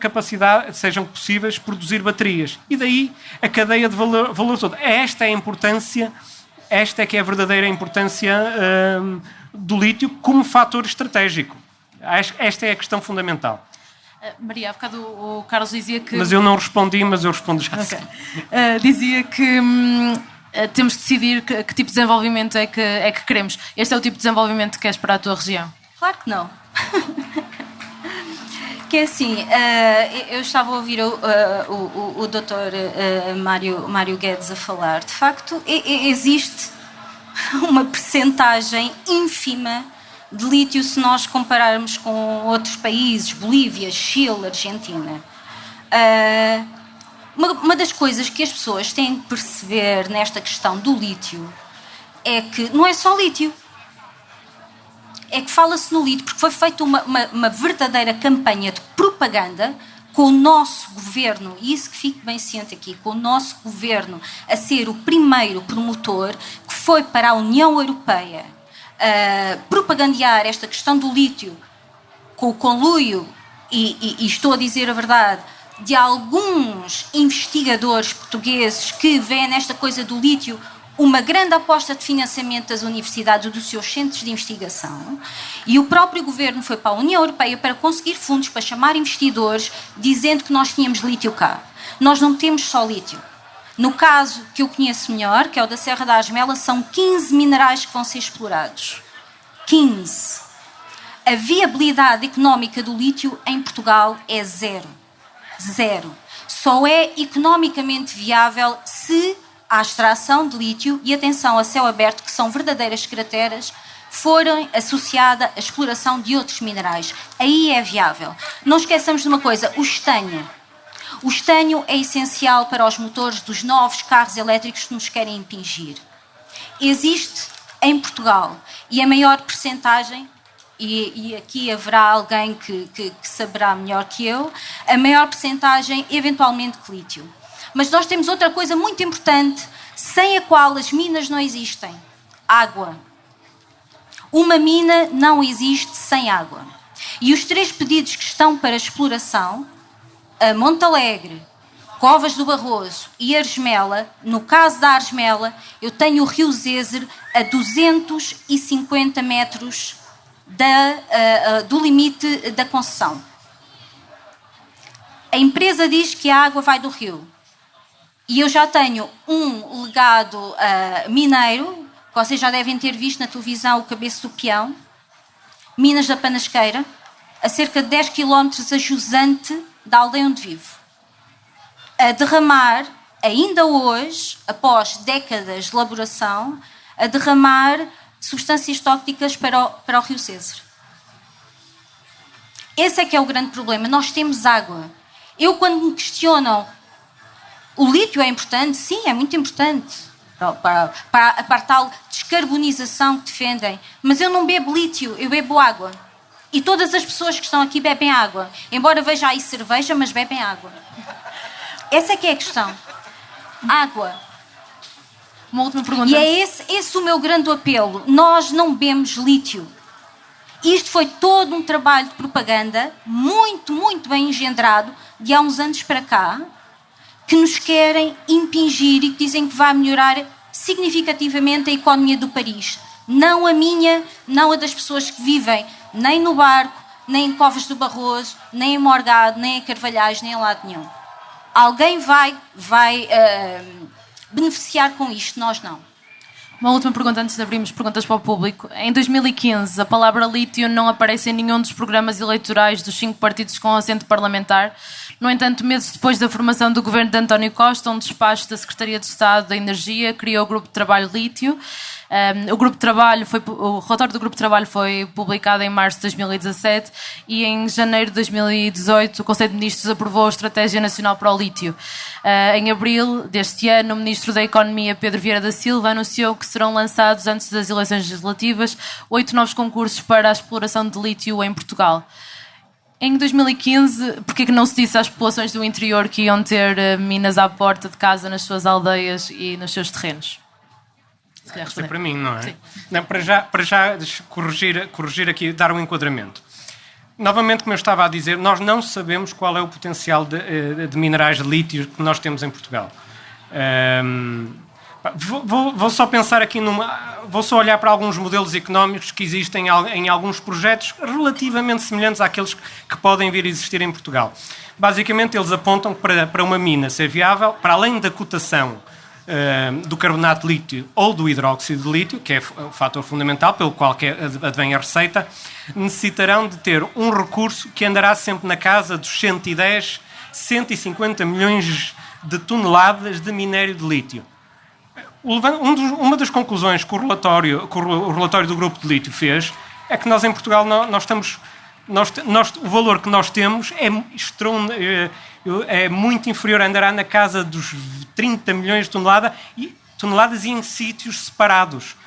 possíveis produzir baterias. E daí a cadeia de valor todo. Esta é que é a verdadeira importância do lítio como fator estratégico. Esta é a questão fundamental. Maria, há bocado o Carlos dizia que... Mas eu não respondi, mas eu respondo já. Okay. Dizia que temos que decidir que tipo de desenvolvimento é que queremos. Este é o tipo de desenvolvimento que queres para a tua região? Claro que não. Que é assim, eu estava a ouvir o doutor Mário Guedes a falar. De facto, existe uma percentagem ínfima de lítio se nós compararmos com outros países, Bolívia, Chile, Argentina. Uma das coisas que as pessoas têm que perceber nesta questão do lítio é que não é só lítio. É que fala-se no lítio, porque foi feita uma verdadeira campanha de propaganda com o nosso governo, e isso que fique bem ciente aqui, com o nosso governo a ser o primeiro promotor que foi para a União Europeia propagandear esta questão do lítio com o conluio, e estou a dizer a verdade, de alguns investigadores portugueses que veem nesta coisa do lítio uma grande aposta de financiamento das universidades, dos seus centros de investigação, e o próprio governo foi para a União Europeia para conseguir fundos, para chamar investidores, dizendo que nós tínhamos lítio cá. Nós não temos só lítio. No caso que eu conheço melhor, que é o da Serra da Asmela, são 15 minerais que vão ser explorados. 15. A viabilidade económica do lítio em Portugal é zero. Zero. Só é economicamente viável se à extração de lítio e, atenção, a céu aberto, que são verdadeiras crateras, forem associada à exploração de outros minerais. Aí é viável. Não esqueçamos de uma coisa, o estanho. O estanho é essencial para os motores dos novos carros elétricos que nos querem impingir. Existe em Portugal e a maior percentagem, e aqui haverá alguém que saberá melhor que eu, a maior percentagem eventualmente de lítio. Mas nós temos outra coisa muito importante, sem a qual as minas não existem. Água. Uma mina não existe sem água. E os 3 pedidos que estão para exploração, a Montalegre, Covas do Barroso e Argemela, no caso da Argemela, eu tenho o rio Zezer a 250 metros do limite da concessão. A empresa diz que a água vai do rio. E eu já tenho um legado mineiro, que vocês já devem ter visto na televisão, o Cabeço do Peão, Minas da Panasqueira, a cerca de 10 km a jusante da aldeia onde vivo. A derramar, ainda hoje, após décadas de elaboração, a derramar substâncias tóxicas para o rio Zezer. Esse é que é o grande problema. Nós temos água. Eu, quando me questionam, o lítio é importante? Sim, é muito importante. Para a tal descarbonização que defendem. Mas eu não bebo lítio, eu bebo água. E todas as pessoas que estão aqui bebem água. Embora veja aí cerveja, mas bebem água. Essa é que é a questão. Água. Uma última pergunta. E é esse o meu grande apelo. Nós não bebemos lítio. Isto foi todo um trabalho de propaganda muito, muito bem engendrado de há uns anos para cá, que nos querem impingir e que dizem que vai melhorar significativamente a economia do país. Não a minha, não a das pessoas que vivem nem no Barco, nem em Covas do Barroso, nem em Morgado, nem em Carvalhais, nem em lado nenhum. Alguém vai beneficiar com isto, nós não. Uma última pergunta antes de abrirmos perguntas para o público. Em 2015, a palavra lítio não aparece em nenhum dos programas eleitorais dos 5 partidos com assento parlamentar. No entanto, meses depois da formação do governo de António Costa, um despacho da Secretaria de Estado da Energia criou o Grupo de Trabalho Lítio. O relatório do Grupo de Trabalho foi publicado em março de 2017 e em janeiro de 2018 o Conselho de Ministros aprovou a Estratégia Nacional para o Lítio. Em abril deste ano, o Ministro da Economia, Pedro Vieira da Silva, anunciou que serão lançados, antes das eleições legislativas, 8 novos concursos para a exploração de lítio em Portugal. Em 2015, porquê que não se disse às populações do interior que iam ter minas à porta de casa, nas suas aldeias e nos seus terrenos? Isto é para mim, não é? Sim. Não, para já corrigir aqui, dar um enquadramento. Novamente, como eu estava a dizer, nós não sabemos qual é o potencial de minerais de lítio que nós temos em Portugal. Vou só pensar aqui vou só olhar para alguns modelos económicos que existem em alguns projetos relativamente semelhantes àqueles que podem vir a existir em Portugal. Basicamente, eles apontam que para uma mina ser viável, para além da cotação do carbonato de lítio ou do hidróxido de lítio, que é o fator fundamental pelo qual advém a receita, necessitarão de ter um recurso que andará sempre na casa dos 110, 150 milhões de toneladas de minério de lítio. Uma das conclusões que o relatório do Grupo de Lítio fez é que nós em Portugal o valor que nós temos é muito inferior, andará na casa dos 30 milhões de toneladas e em sítios separados.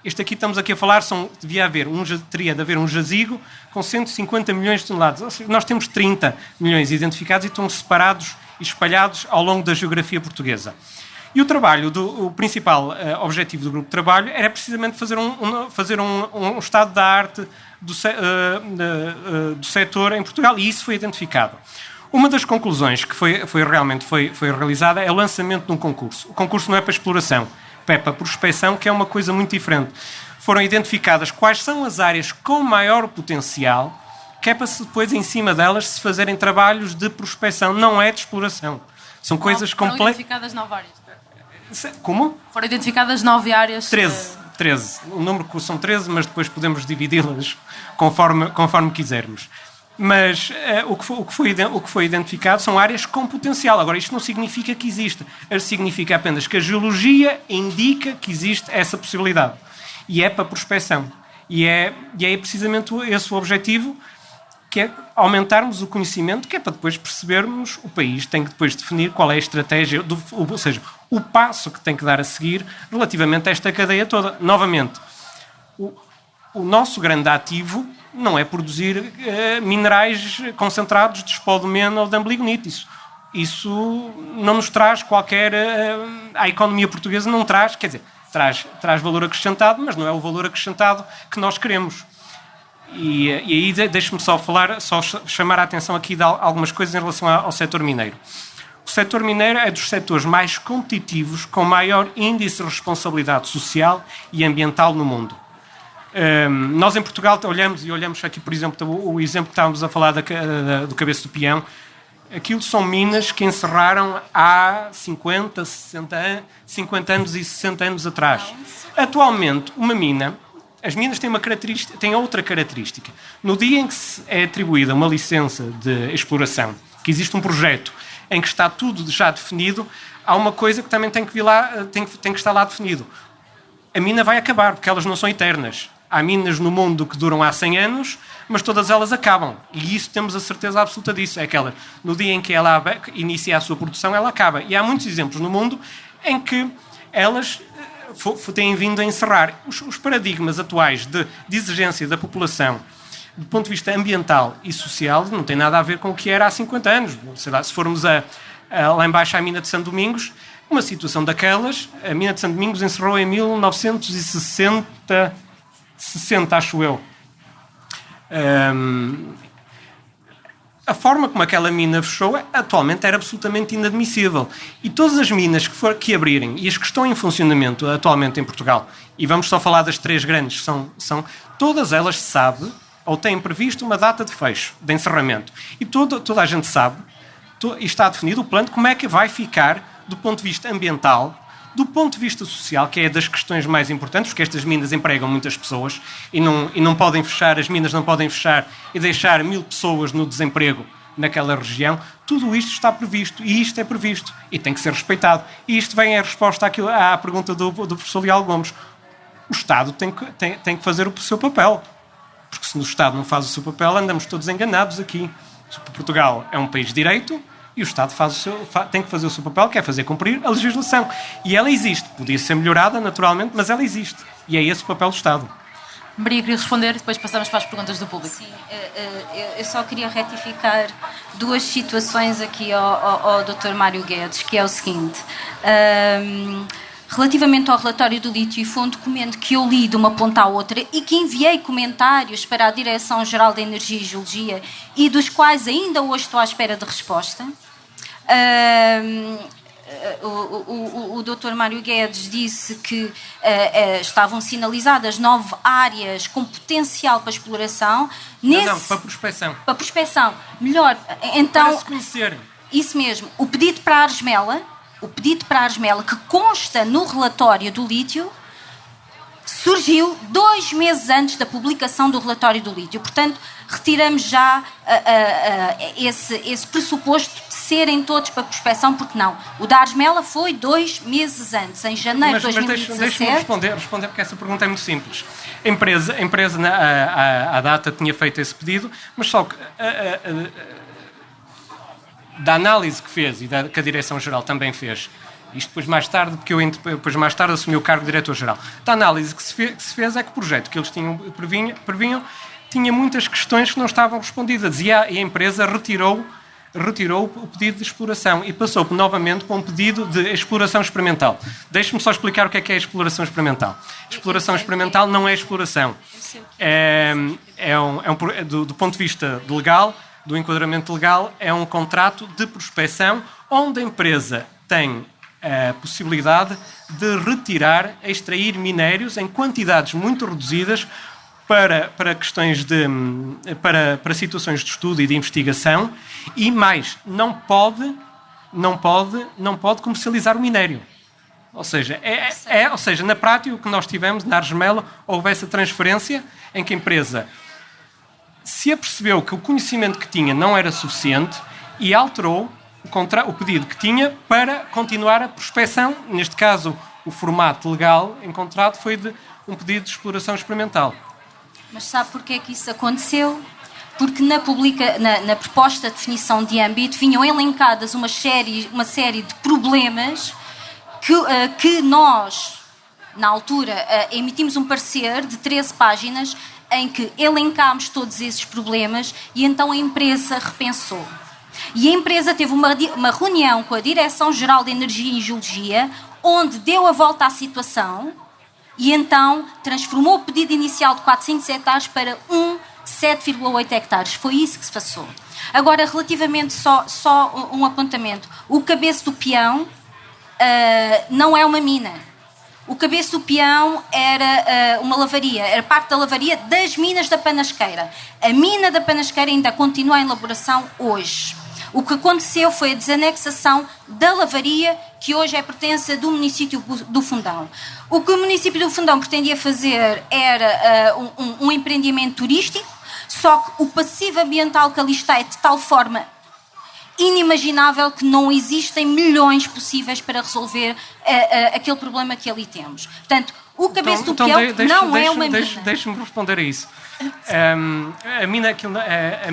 Aqui estamos aqui a falar, teria de haver um jazigo com 150 milhões de toneladas. Ou seja, nós temos 30 milhões identificados e estão separados e espalhados ao longo da geografia portuguesa. E o principal objetivo do grupo de trabalho era precisamente fazer um estado da arte do setor em Portugal, e isso foi identificado. Uma das conclusões que foi realizada é o lançamento de um concurso. O concurso não é para exploração, é para prospecção, que é uma coisa muito diferente. Foram identificadas quais são as áreas com maior potencial, que é para depois, em cima delas, se fazerem trabalhos de prospecção, não é de exploração. São coisas completas. Foram identificadas 9 áreas. Como? Foram identificadas 9 áreas. 13. O número são 13, mas depois podemos dividi-las conforme quisermos. Mas o que foi identificado são áreas com potencial. Agora, isto não significa que exista. Significa apenas que a geologia indica que existe essa possibilidade. E é para prospecção. E é precisamente esse o objetivo, que é aumentarmos o conhecimento, que é para depois percebermos o país. Tem que depois definir qual é a estratégia, ou seja, o passo que tem que dar a seguir relativamente a esta cadeia toda. Novamente, o nosso grande ativo não é produzir minerais concentrados de spodumene ou de ambligonite. Isso não nos traz qualquer... a economia portuguesa não traz, quer dizer, traz valor acrescentado, mas não é o valor acrescentado que nós queremos. E aí deixe-me só chamar a atenção aqui de algumas coisas em relação ao setor mineiro. O setor mineiro é dos setores mais competitivos, com maior índice de responsabilidade social e ambiental no mundo. Nós em Portugal olhamos aqui, por exemplo, o exemplo que estávamos a falar do Cabeço do Peão. Aquilo são minas que encerraram há 50 anos e 60 anos atrás. Atualmente, as minas têm outra característica. No dia em que se é atribuída uma licença de exploração, que existe um projeto em que está tudo já definido, há uma coisa que também tem que estar lá definido. A mina vai acabar, porque elas não são eternas. Há minas no mundo que duram há 100 anos, mas todas elas acabam. E isso temos a certeza absoluta disso. É aquela, no dia em que ela inicia a sua produção, ela acaba. E há muitos exemplos no mundo em que elas têm vindo a encerrar. Os paradigmas atuais de exigência da população, do ponto de vista ambiental e social, não tem nada a ver com o que era há 50 anos. Sei lá, se formos lá embaixo à mina de São Domingos, uma situação daquelas, a mina de São Domingos encerrou em 1960, acho eu. A forma como aquela mina fechou atualmente era absolutamente inadmissível. E todas as minas que abrirem, e as que estão em funcionamento atualmente em Portugal, e vamos só falar das 3 grandes, são todas elas sabem ou têm previsto uma data de fecho, de encerramento. E toda a gente sabe, e está definido o plano, como é que vai ficar do ponto de vista ambiental, do ponto de vista social, que é das questões mais importantes, porque estas minas empregam muitas pessoas e não podem fechar, as minas não podem fechar e deixar 1000 pessoas no desemprego naquela região. Tudo isto está previsto e isto é previsto e tem que ser respeitado. E isto vem a resposta à pergunta do professor Leal Gomes. O Estado tem que fazer o seu papel, porque se o Estado não faz o seu papel, andamos todos enganados aqui. Portugal é um país de direito, e o Estado tem que fazer o seu papel, que é fazer cumprir a legislação. E ela existe. Podia ser melhorada, naturalmente, mas ela existe. E é esse o papel do Estado. Maria, queria responder, depois passamos para as perguntas do público. Sim, eu só queria retificar 2 situações aqui ao Dr. Mário Guedes, que é o seguinte. Relativamente ao relatório do lítio, foi um documento que eu li de uma ponta à outra e que enviei comentários para a Direção-Geral da Energia e Geologia e dos quais ainda hoje estou à espera de resposta. O Dr. Mário Guedes disse que estavam sinalizadas 9 áreas com potencial para exploração. Não, para prospecção. Para prospecção. Melhor, então... Para se conhecerem. Isso mesmo. O pedido para a Argemela, que consta no relatório do lítio, surgiu 2 meses antes da publicação do relatório do lítio. Portanto, retiramos já esse pressuposto de serem todos para prospecção, porque não. O da Argemela foi 2 meses antes, em janeiro de 2017. Mas deixe-me responder, porque essa pergunta é muito simples. A empresa à data tinha feito esse pedido, mas só que... da análise que fez e que a Direção-Geral também fez, isto depois mais tarde, porque eu depois mais tarde assumi o cargo de Diretor-Geral, da análise que se fez é que o projeto que eles previnham tinha muitas questões que não estavam respondidas e a empresa retirou o pedido de exploração e passou novamente para um pedido de exploração experimental. Deixe-me só explicar o que é a exploração experimental. Exploração experimental não é exploração. Do ponto de vista legal, do enquadramento legal, é um contrato de prospecção onde a empresa tem a possibilidade de extrair minérios em quantidades muito reduzidas para questões para situações de estudo e de investigação e mais, não pode comercializar o minério. Ou seja, na prática o que nós tivemos na Argemela houve essa transferência em que a empresa se apercebeu que o conhecimento que tinha não era suficiente e alterou o pedido que tinha para continuar a prospecção. Neste caso, o formato legal encontrado foi de um pedido de exploração experimental. Mas sabe porquê que isso aconteceu? Porque na proposta de definição de âmbito vinham elencadas uma série de problemas que nós, na altura, emitimos um parecer de 13 páginas em que elencámos todos esses problemas e então a empresa repensou. E a empresa teve uma reunião com a Direção-Geral de Energia e Geologia, onde deu a volta à situação e então transformou o pedido inicial de 400 hectares para 7,8 hectares. Foi isso que se passou. Agora, relativamente só um apontamento. O Cabeço do Peão não é uma mina. O Cabeço do Peão era uma lavaria, era parte da lavaria das minas da Panasqueira. A mina da Panasqueira ainda continua em elaboração hoje. O que aconteceu foi a desanexação da lavaria, que hoje é pertença do município do Fundão. O que o município do Fundão pretendia fazer era um empreendimento turístico, só que o passivo ambiental que ali está é de tal forma inimaginável que não existem milhões possíveis para resolver aquele problema que ali temos. Portanto, o Cabeço do Peão não é uma mina. Deixe-me responder a isso. A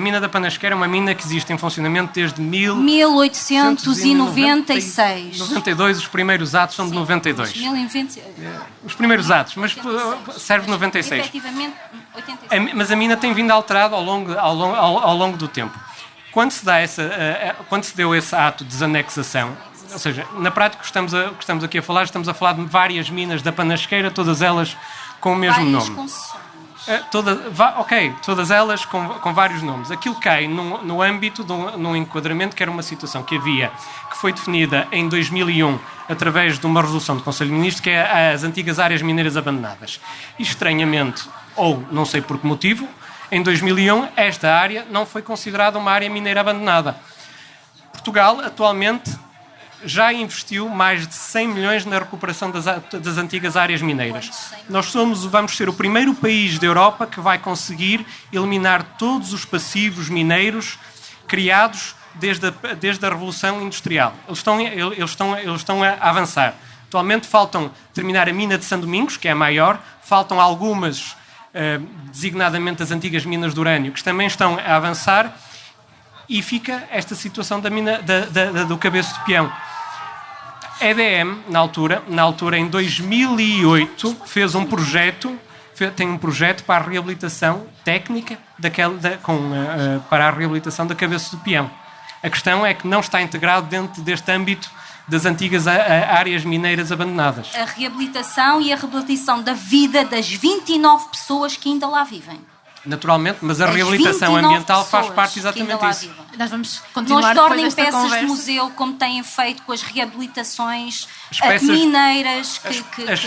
mina da Panasqueira é uma mina que existe em funcionamento desde 1896. 92, os primeiros atos são de 92. Os primeiros atos, mas serve de 96. Efetivamente, 86. Mas a mina tem vindo alterada ao longo do tempo. Quando se deu esse ato de desanexação, ou seja, na prática, o que estamos aqui a falar, estamos a falar de várias minas da Panasqueira, todas elas com o mesmo nome. Todas elas com vários nomes. Aquilo cai no âmbito de um enquadramento que era uma situação que foi definida em 2001 através de uma resolução do Conselho de Ministros, que é as antigas áreas mineiras abandonadas. E, estranhamente, ou não sei por que motivo, em 2001 esta área não foi considerada uma área mineira abandonada. Portugal, atualmente, já investiu mais de 100 milhões na recuperação das antigas áreas mineiras. Nós vamos ser o primeiro país da Europa que vai conseguir eliminar todos os passivos mineiros criados desde a Revolução Industrial. Eles estão a avançar. Atualmente faltam terminar a mina de São Domingos, que é a maior, faltam algumas, designadamente as antigas minas de urânio, que também estão a avançar, e fica esta situação da mina do Cabeço de Peão. A EDM, na altura, em 2008, tem um projeto para a reabilitação técnica para a reabilitação da Cabeça de Peão. A questão é que não está integrado dentro deste âmbito das antigas áreas mineiras abandonadas. A reabilitação e a reabilitação da vida das 29 pessoas que ainda lá vivem. Naturalmente, mas a reabilitação ambiental faz parte exatamente disso. Nós vamos continuar depois desta peças conversa de museu, como têm feito com as reabilitações mineiras. As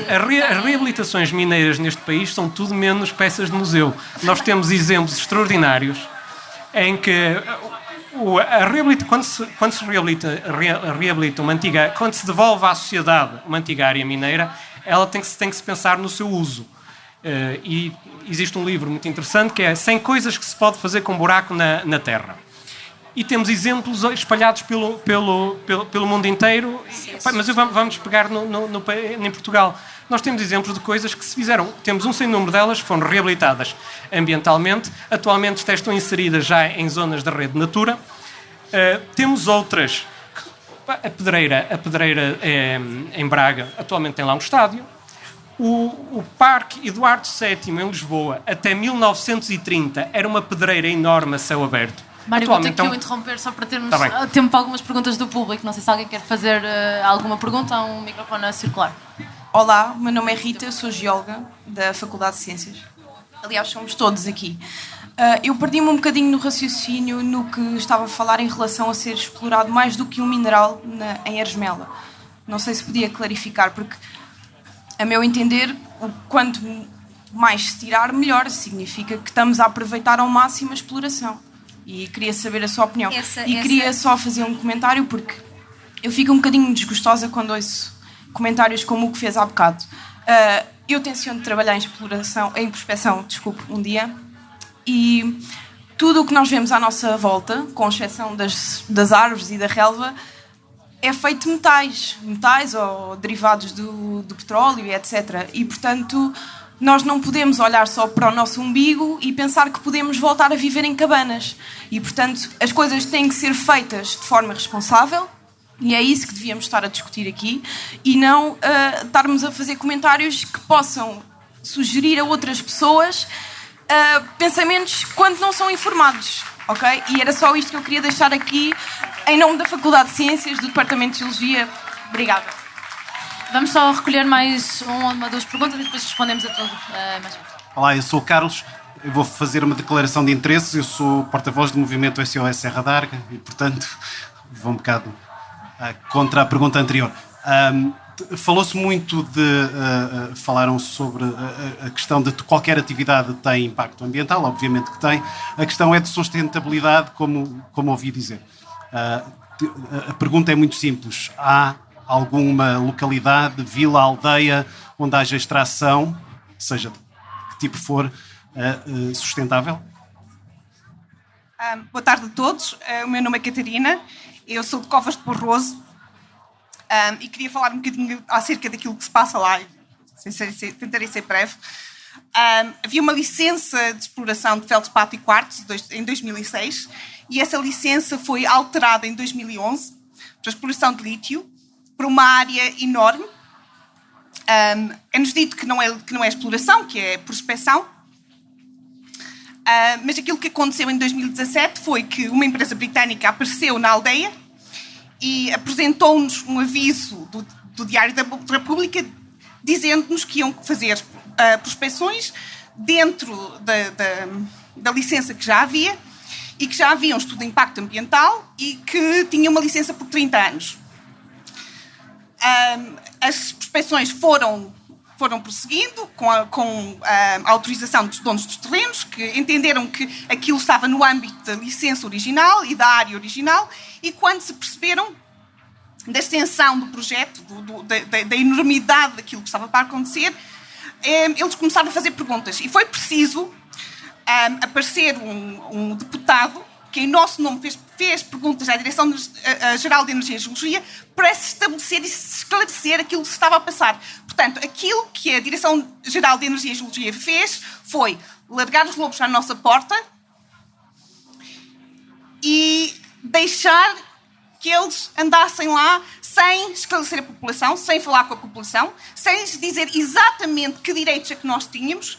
reabilitações mineiras neste país são tudo menos peças de museu. Nós temos exemplos extraordinários em que quando se reabilita uma antiga, quando se devolve à sociedade uma antiga área mineira, ela tem que se pensar no seu uso. E existe um livro muito interessante que é 100 coisas que se pode fazer com buraco na terra. E temos exemplos espalhados pelo mundo inteiro, mas vamos pegar em Portugal. Nós temos exemplos de coisas que se fizeram. Temos um sem número delas que foram reabilitadas ambientalmente. Atualmente estão inseridas já em zonas da rede Natura. Temos outras. A Pedreira em Braga atualmente tem lá um estádio. O Parque Eduardo VII em Lisboa, até 1930, era uma pedreira enorme a céu aberto. Mário, vou ter que o interromper só para termos tempo para algumas perguntas do público. Não sei se alguém quer fazer alguma pergunta. Há um microfone a circular. Olá, meu nome é Rita, eu sou geóloga da Faculdade de Ciências. Aliás, somos todos aqui. Eu perdi-me um bocadinho no raciocínio no que estava a falar em relação a ser explorado mais do que um mineral em Ermelo. Não sei se podia clarificar, porque, a meu entender, quanto mais se tirar, melhor. Significa que estamos a aproveitar ao máximo a exploração. E queria saber a sua opinião. Queria só fazer um comentário, porque eu fico um bocadinho desgostosa quando ouço comentários como o que fez há bocado. Eu tenciono trabalhar em prospecção, um dia, e tudo o que nós vemos à nossa volta, com exceção das árvores e da relva, é feito de metais ou derivados do petróleo, etc. E, portanto, nós não podemos olhar só para o nosso umbigo e pensar que podemos voltar a viver em cabanas. E, portanto, as coisas têm que ser feitas de forma responsável, e é isso que devíamos estar a discutir aqui, e não estarmos a fazer comentários que possam sugerir a outras pessoas pensamentos quando não são informados. Ok? E era só isto que eu queria deixar aqui em nome da Faculdade de Ciências do Departamento de Geologia. Obrigada. Vamos só recolher mais uma ou duas perguntas e depois respondemos a tudo. Olá, eu sou o Carlos. Eu vou fazer uma declaração de interesses. Eu sou porta-voz do movimento SOS Serra d'Arga e, portanto, vou um bocado contra a pergunta anterior. Falou-se muito falaram sobre a questão de que qualquer atividade tem impacto ambiental, obviamente que tem. A questão é de sustentabilidade, como ouvi dizer. A pergunta é muito simples. Há alguma localidade, vila, aldeia, onde haja extração, seja de que tipo for, sustentável? Boa tarde a todos. O meu nome é Catarina. Eu sou de Covas de Barroso. E queria falar um bocadinho acerca daquilo que se passa lá, tentarei ser breve. Havia uma licença de exploração de feldspato e quartzo em 2006 e essa licença foi alterada em 2011 para a exploração de lítio para uma área enorme. É-nos dito que não é exploração, que é prospecção. Mas aquilo que aconteceu em 2017 foi que uma empresa britânica apareceu na aldeia e apresentou-nos um aviso do Diário da República dizendo-nos que iam fazer prospeções dentro da licença que já havia e que já havia um estudo de impacto ambiental e que tinha uma licença por 30 anos. As prospecções foram prosseguindo com a autorização dos donos dos terrenos, que entenderam que aquilo estava no âmbito da licença original e da área original, e quando se perceberam da extensão do projeto, da enormidade daquilo que estava para acontecer, eles começaram a fazer perguntas. E foi preciso aparecer um deputado que em nosso nome fez perguntas à Direção-Geral de Energia e Geologia para se estabelecer e se esclarecer aquilo que se estava a passar. Portanto, aquilo que a Direção-Geral de Energia e Geologia fez foi largar os lobos à nossa porta e deixar que eles andassem lá sem esclarecer a população, sem falar com a população, sem lhes dizer exatamente que direitos é que nós tínhamos,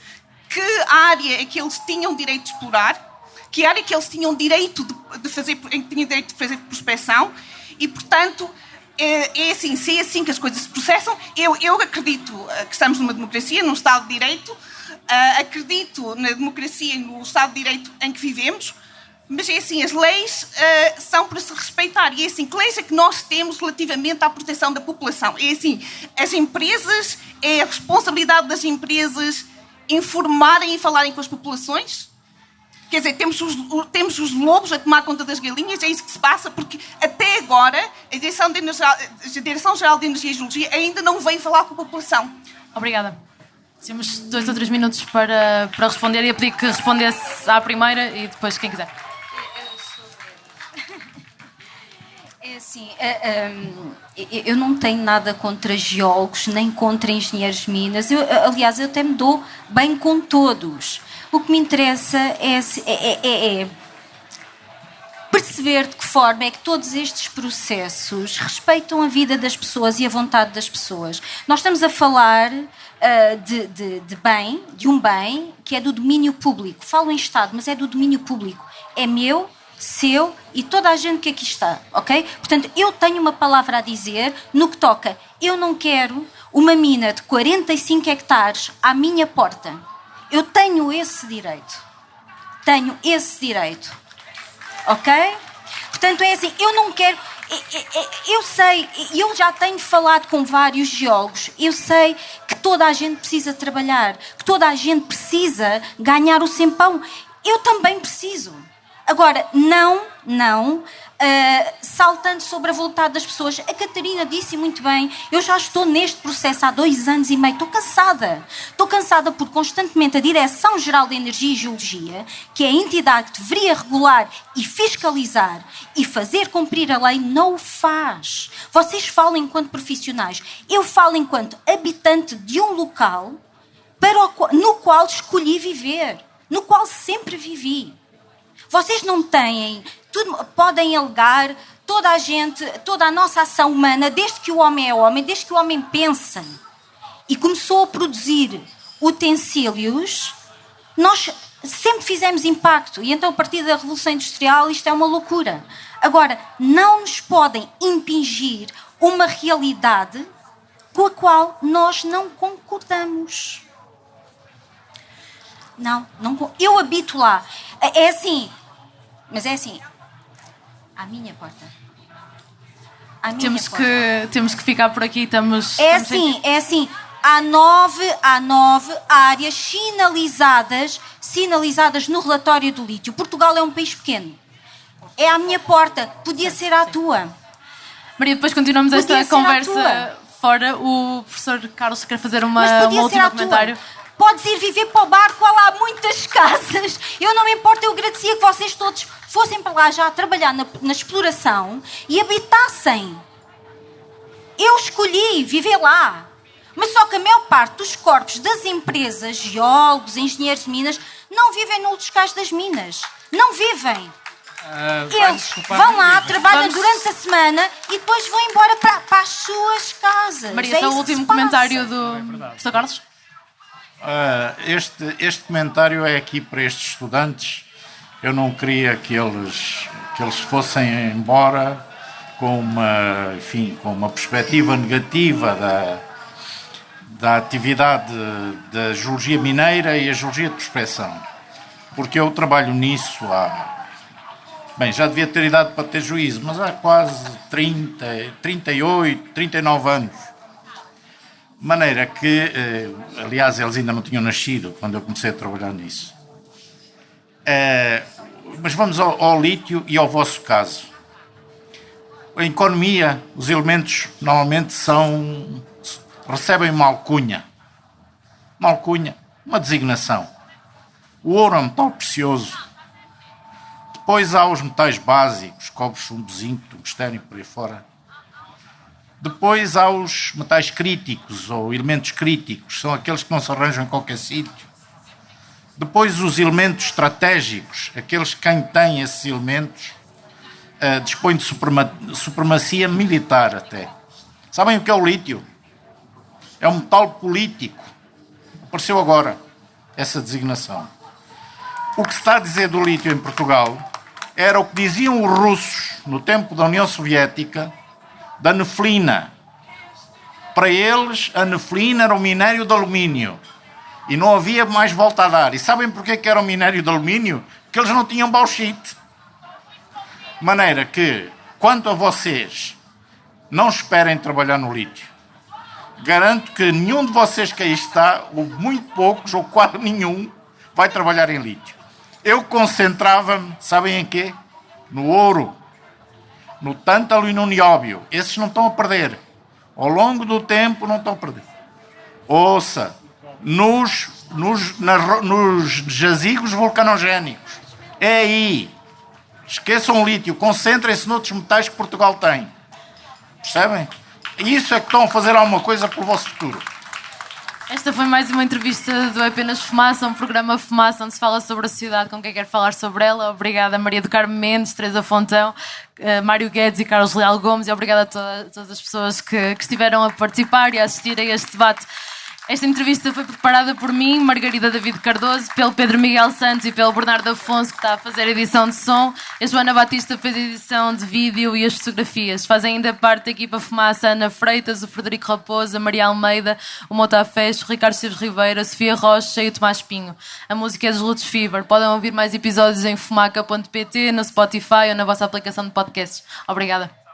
que área é que eles tinham direito de explorar, que área que eles tinham direito de fazer prospecção e, portanto, é assim, se é assim que as coisas se processam. Eu acredito que estamos numa democracia, num Estado de Direito, acredito na democracia e no Estado de Direito em que vivemos, mas é assim, as leis são para se respeitar e é assim, que leis é que nós temos relativamente à proteção da população? É assim, as empresas, é a responsabilidade das empresas informarem e falarem com as populações? Quer dizer, temos os lobos a tomar conta das galinhas, é isso que se passa, porque até agora a Direção-Geral de Energia e Geologia ainda não veio falar com a população. Obrigada. Temos 2 ou 3 minutos para responder. Ia pedir que respondesse à primeira e depois quem quiser. É assim, eu não tenho nada contra geólogos, nem contra engenheiros de minas. Aliás, eu até me dou bem com todos. O que me interessa é perceber de que forma é que todos estes processos respeitam a vida das pessoas e a vontade das pessoas. Nós estamos a falar de um bem que é do domínio público. Falo em Estado, mas é do domínio público. É meu, seu e toda a gente que aqui está, ok? Portanto, eu tenho uma palavra a dizer no que toca. Eu não quero uma mina de 45 hectares à minha porta. Eu tenho esse direito. Tenho esse direito. Ok? Portanto, é assim, eu não quero... Eu sei, eu já tenho falado com vários geólogos, eu sei que toda a gente precisa trabalhar, que toda a gente precisa ganhar o seu pão. Eu também preciso. Agora, não saltando sobre a vontade das pessoas. A Catarina disse muito bem, eu já estou neste processo há 2 anos e meio, estou cansada porque constantemente a Direção-Geral de Energia e Geologia, que é a entidade que deveria regular e fiscalizar e fazer cumprir a lei, não o faz. Vocês falam enquanto profissionais, eu falo enquanto habitante de um local no qual escolhi viver, no qual sempre vivi. Vocês não têm, podem alegar toda a gente, toda a nossa ação humana, desde que o homem é homem, desde que o homem pensa e começou a produzir utensílios, nós sempre fizemos impacto. E então, a partir da Revolução Industrial, isto é uma loucura. Agora, não nos podem impingir uma realidade com a qual nós não concordamos. Não, eu habito lá. É assim, mas é assim, à minha porta. Temos que ficar por aqui, estamos é assim, há nove áreas sinalizadas no relatório do lítio. Portugal é um país pequeno. É à minha porta, podia ser à tua. Maria, depois continuamos esta conversa fora. O professor Carlos quer fazer um último comentário. Podes ir viver para o barco, lá há muitas casas. Eu não me importo, eu agradecia que vocês todos fossem para lá já a trabalhar na exploração e habitassem. Eu escolhi viver lá. Mas só que a maior parte dos corpos das empresas, geólogos, engenheiros de minas, não vivem no locais das minas. Não vivem. Eles vão lá, trabalham durante a semana e depois vão embora para as suas casas. Maria, é o último comentário do professor Carlos. Este comentário é aqui para estes estudantes. Eu não queria que eles fossem embora com uma perspectiva negativa da atividade da geologia mineira e a geologia de prospecção, porque eu trabalho nisso já devia ter idade para ter juízo, mas há quase 38, 39 anos. De maneira que, aliás, eles ainda não tinham nascido quando eu comecei a trabalhar nisso. Mas vamos ao lítio e ao vosso caso. A economia, os elementos normalmente recebem uma alcunha. Uma designação. O ouro é um metal precioso. Depois há os metais básicos, cobre, chumbo, zinco, tungstênio, por aí fora. Depois há os metais críticos, ou elementos críticos, são aqueles que não se arranjam em qualquer sítio. Depois os elementos estratégicos, aqueles que quem tem esses elementos dispõe de supremacia militar até. Sabem o que é o lítio? É um metal político. Apareceu agora essa designação. O que se está a dizer do lítio em Portugal era o que diziam os russos no tempo da União Soviética da neflina. Para eles, a neflina era o minério de alumínio. E não havia mais volta a dar. E sabem porquê que era o minério de alumínio? Porque eles não tinham bauxite. De maneira que, quanto a vocês, não esperem trabalhar no lítio. Garanto que nenhum de vocês que aí está, ou muito poucos, ou quase nenhum, vai trabalhar em lítio. Eu concentrava-me, sabem em quê? No ouro, no tântalo e no nióbio. Esses não estão a perder. Ao longo do tempo não estão a perder. Ouça, nos jazigos vulcanogénicos. É aí. Esqueçam o lítio, concentrem-se noutros metais que Portugal tem. Percebem? Isso é que estão a fazer alguma coisa pelo vosso futuro. Esta foi mais uma entrevista do Apenas Fumaça, um programa Fumaça onde se fala sobre a sociedade com quem quer falar sobre ela. Obrigada Maria do Carmo Mendes, Teresa Fontão, Mário Guedes e Carlos Leal Gomes, e obrigada a todas as pessoas que estiveram a participar e a assistir a este debate. Esta entrevista foi preparada por mim, Margarida David Cardoso, pelo Pedro Miguel Santos e pelo Bernardo Afonso, que está a fazer a edição de som. A Joana Batista fez a edição de vídeo e as fotografias. Fazem ainda parte da equipa Fumaça Ana Freitas, o Frederico Raposo, a Maria Almeida, o Mota Fecho, o Ricardo Silves Ribeiro, a Sofia Rocha e o Tomás Pinho. A música é dos Lutz Fever. Podem ouvir mais episódios em fumaca.pt, no Spotify ou na vossa aplicação de podcasts. Obrigada.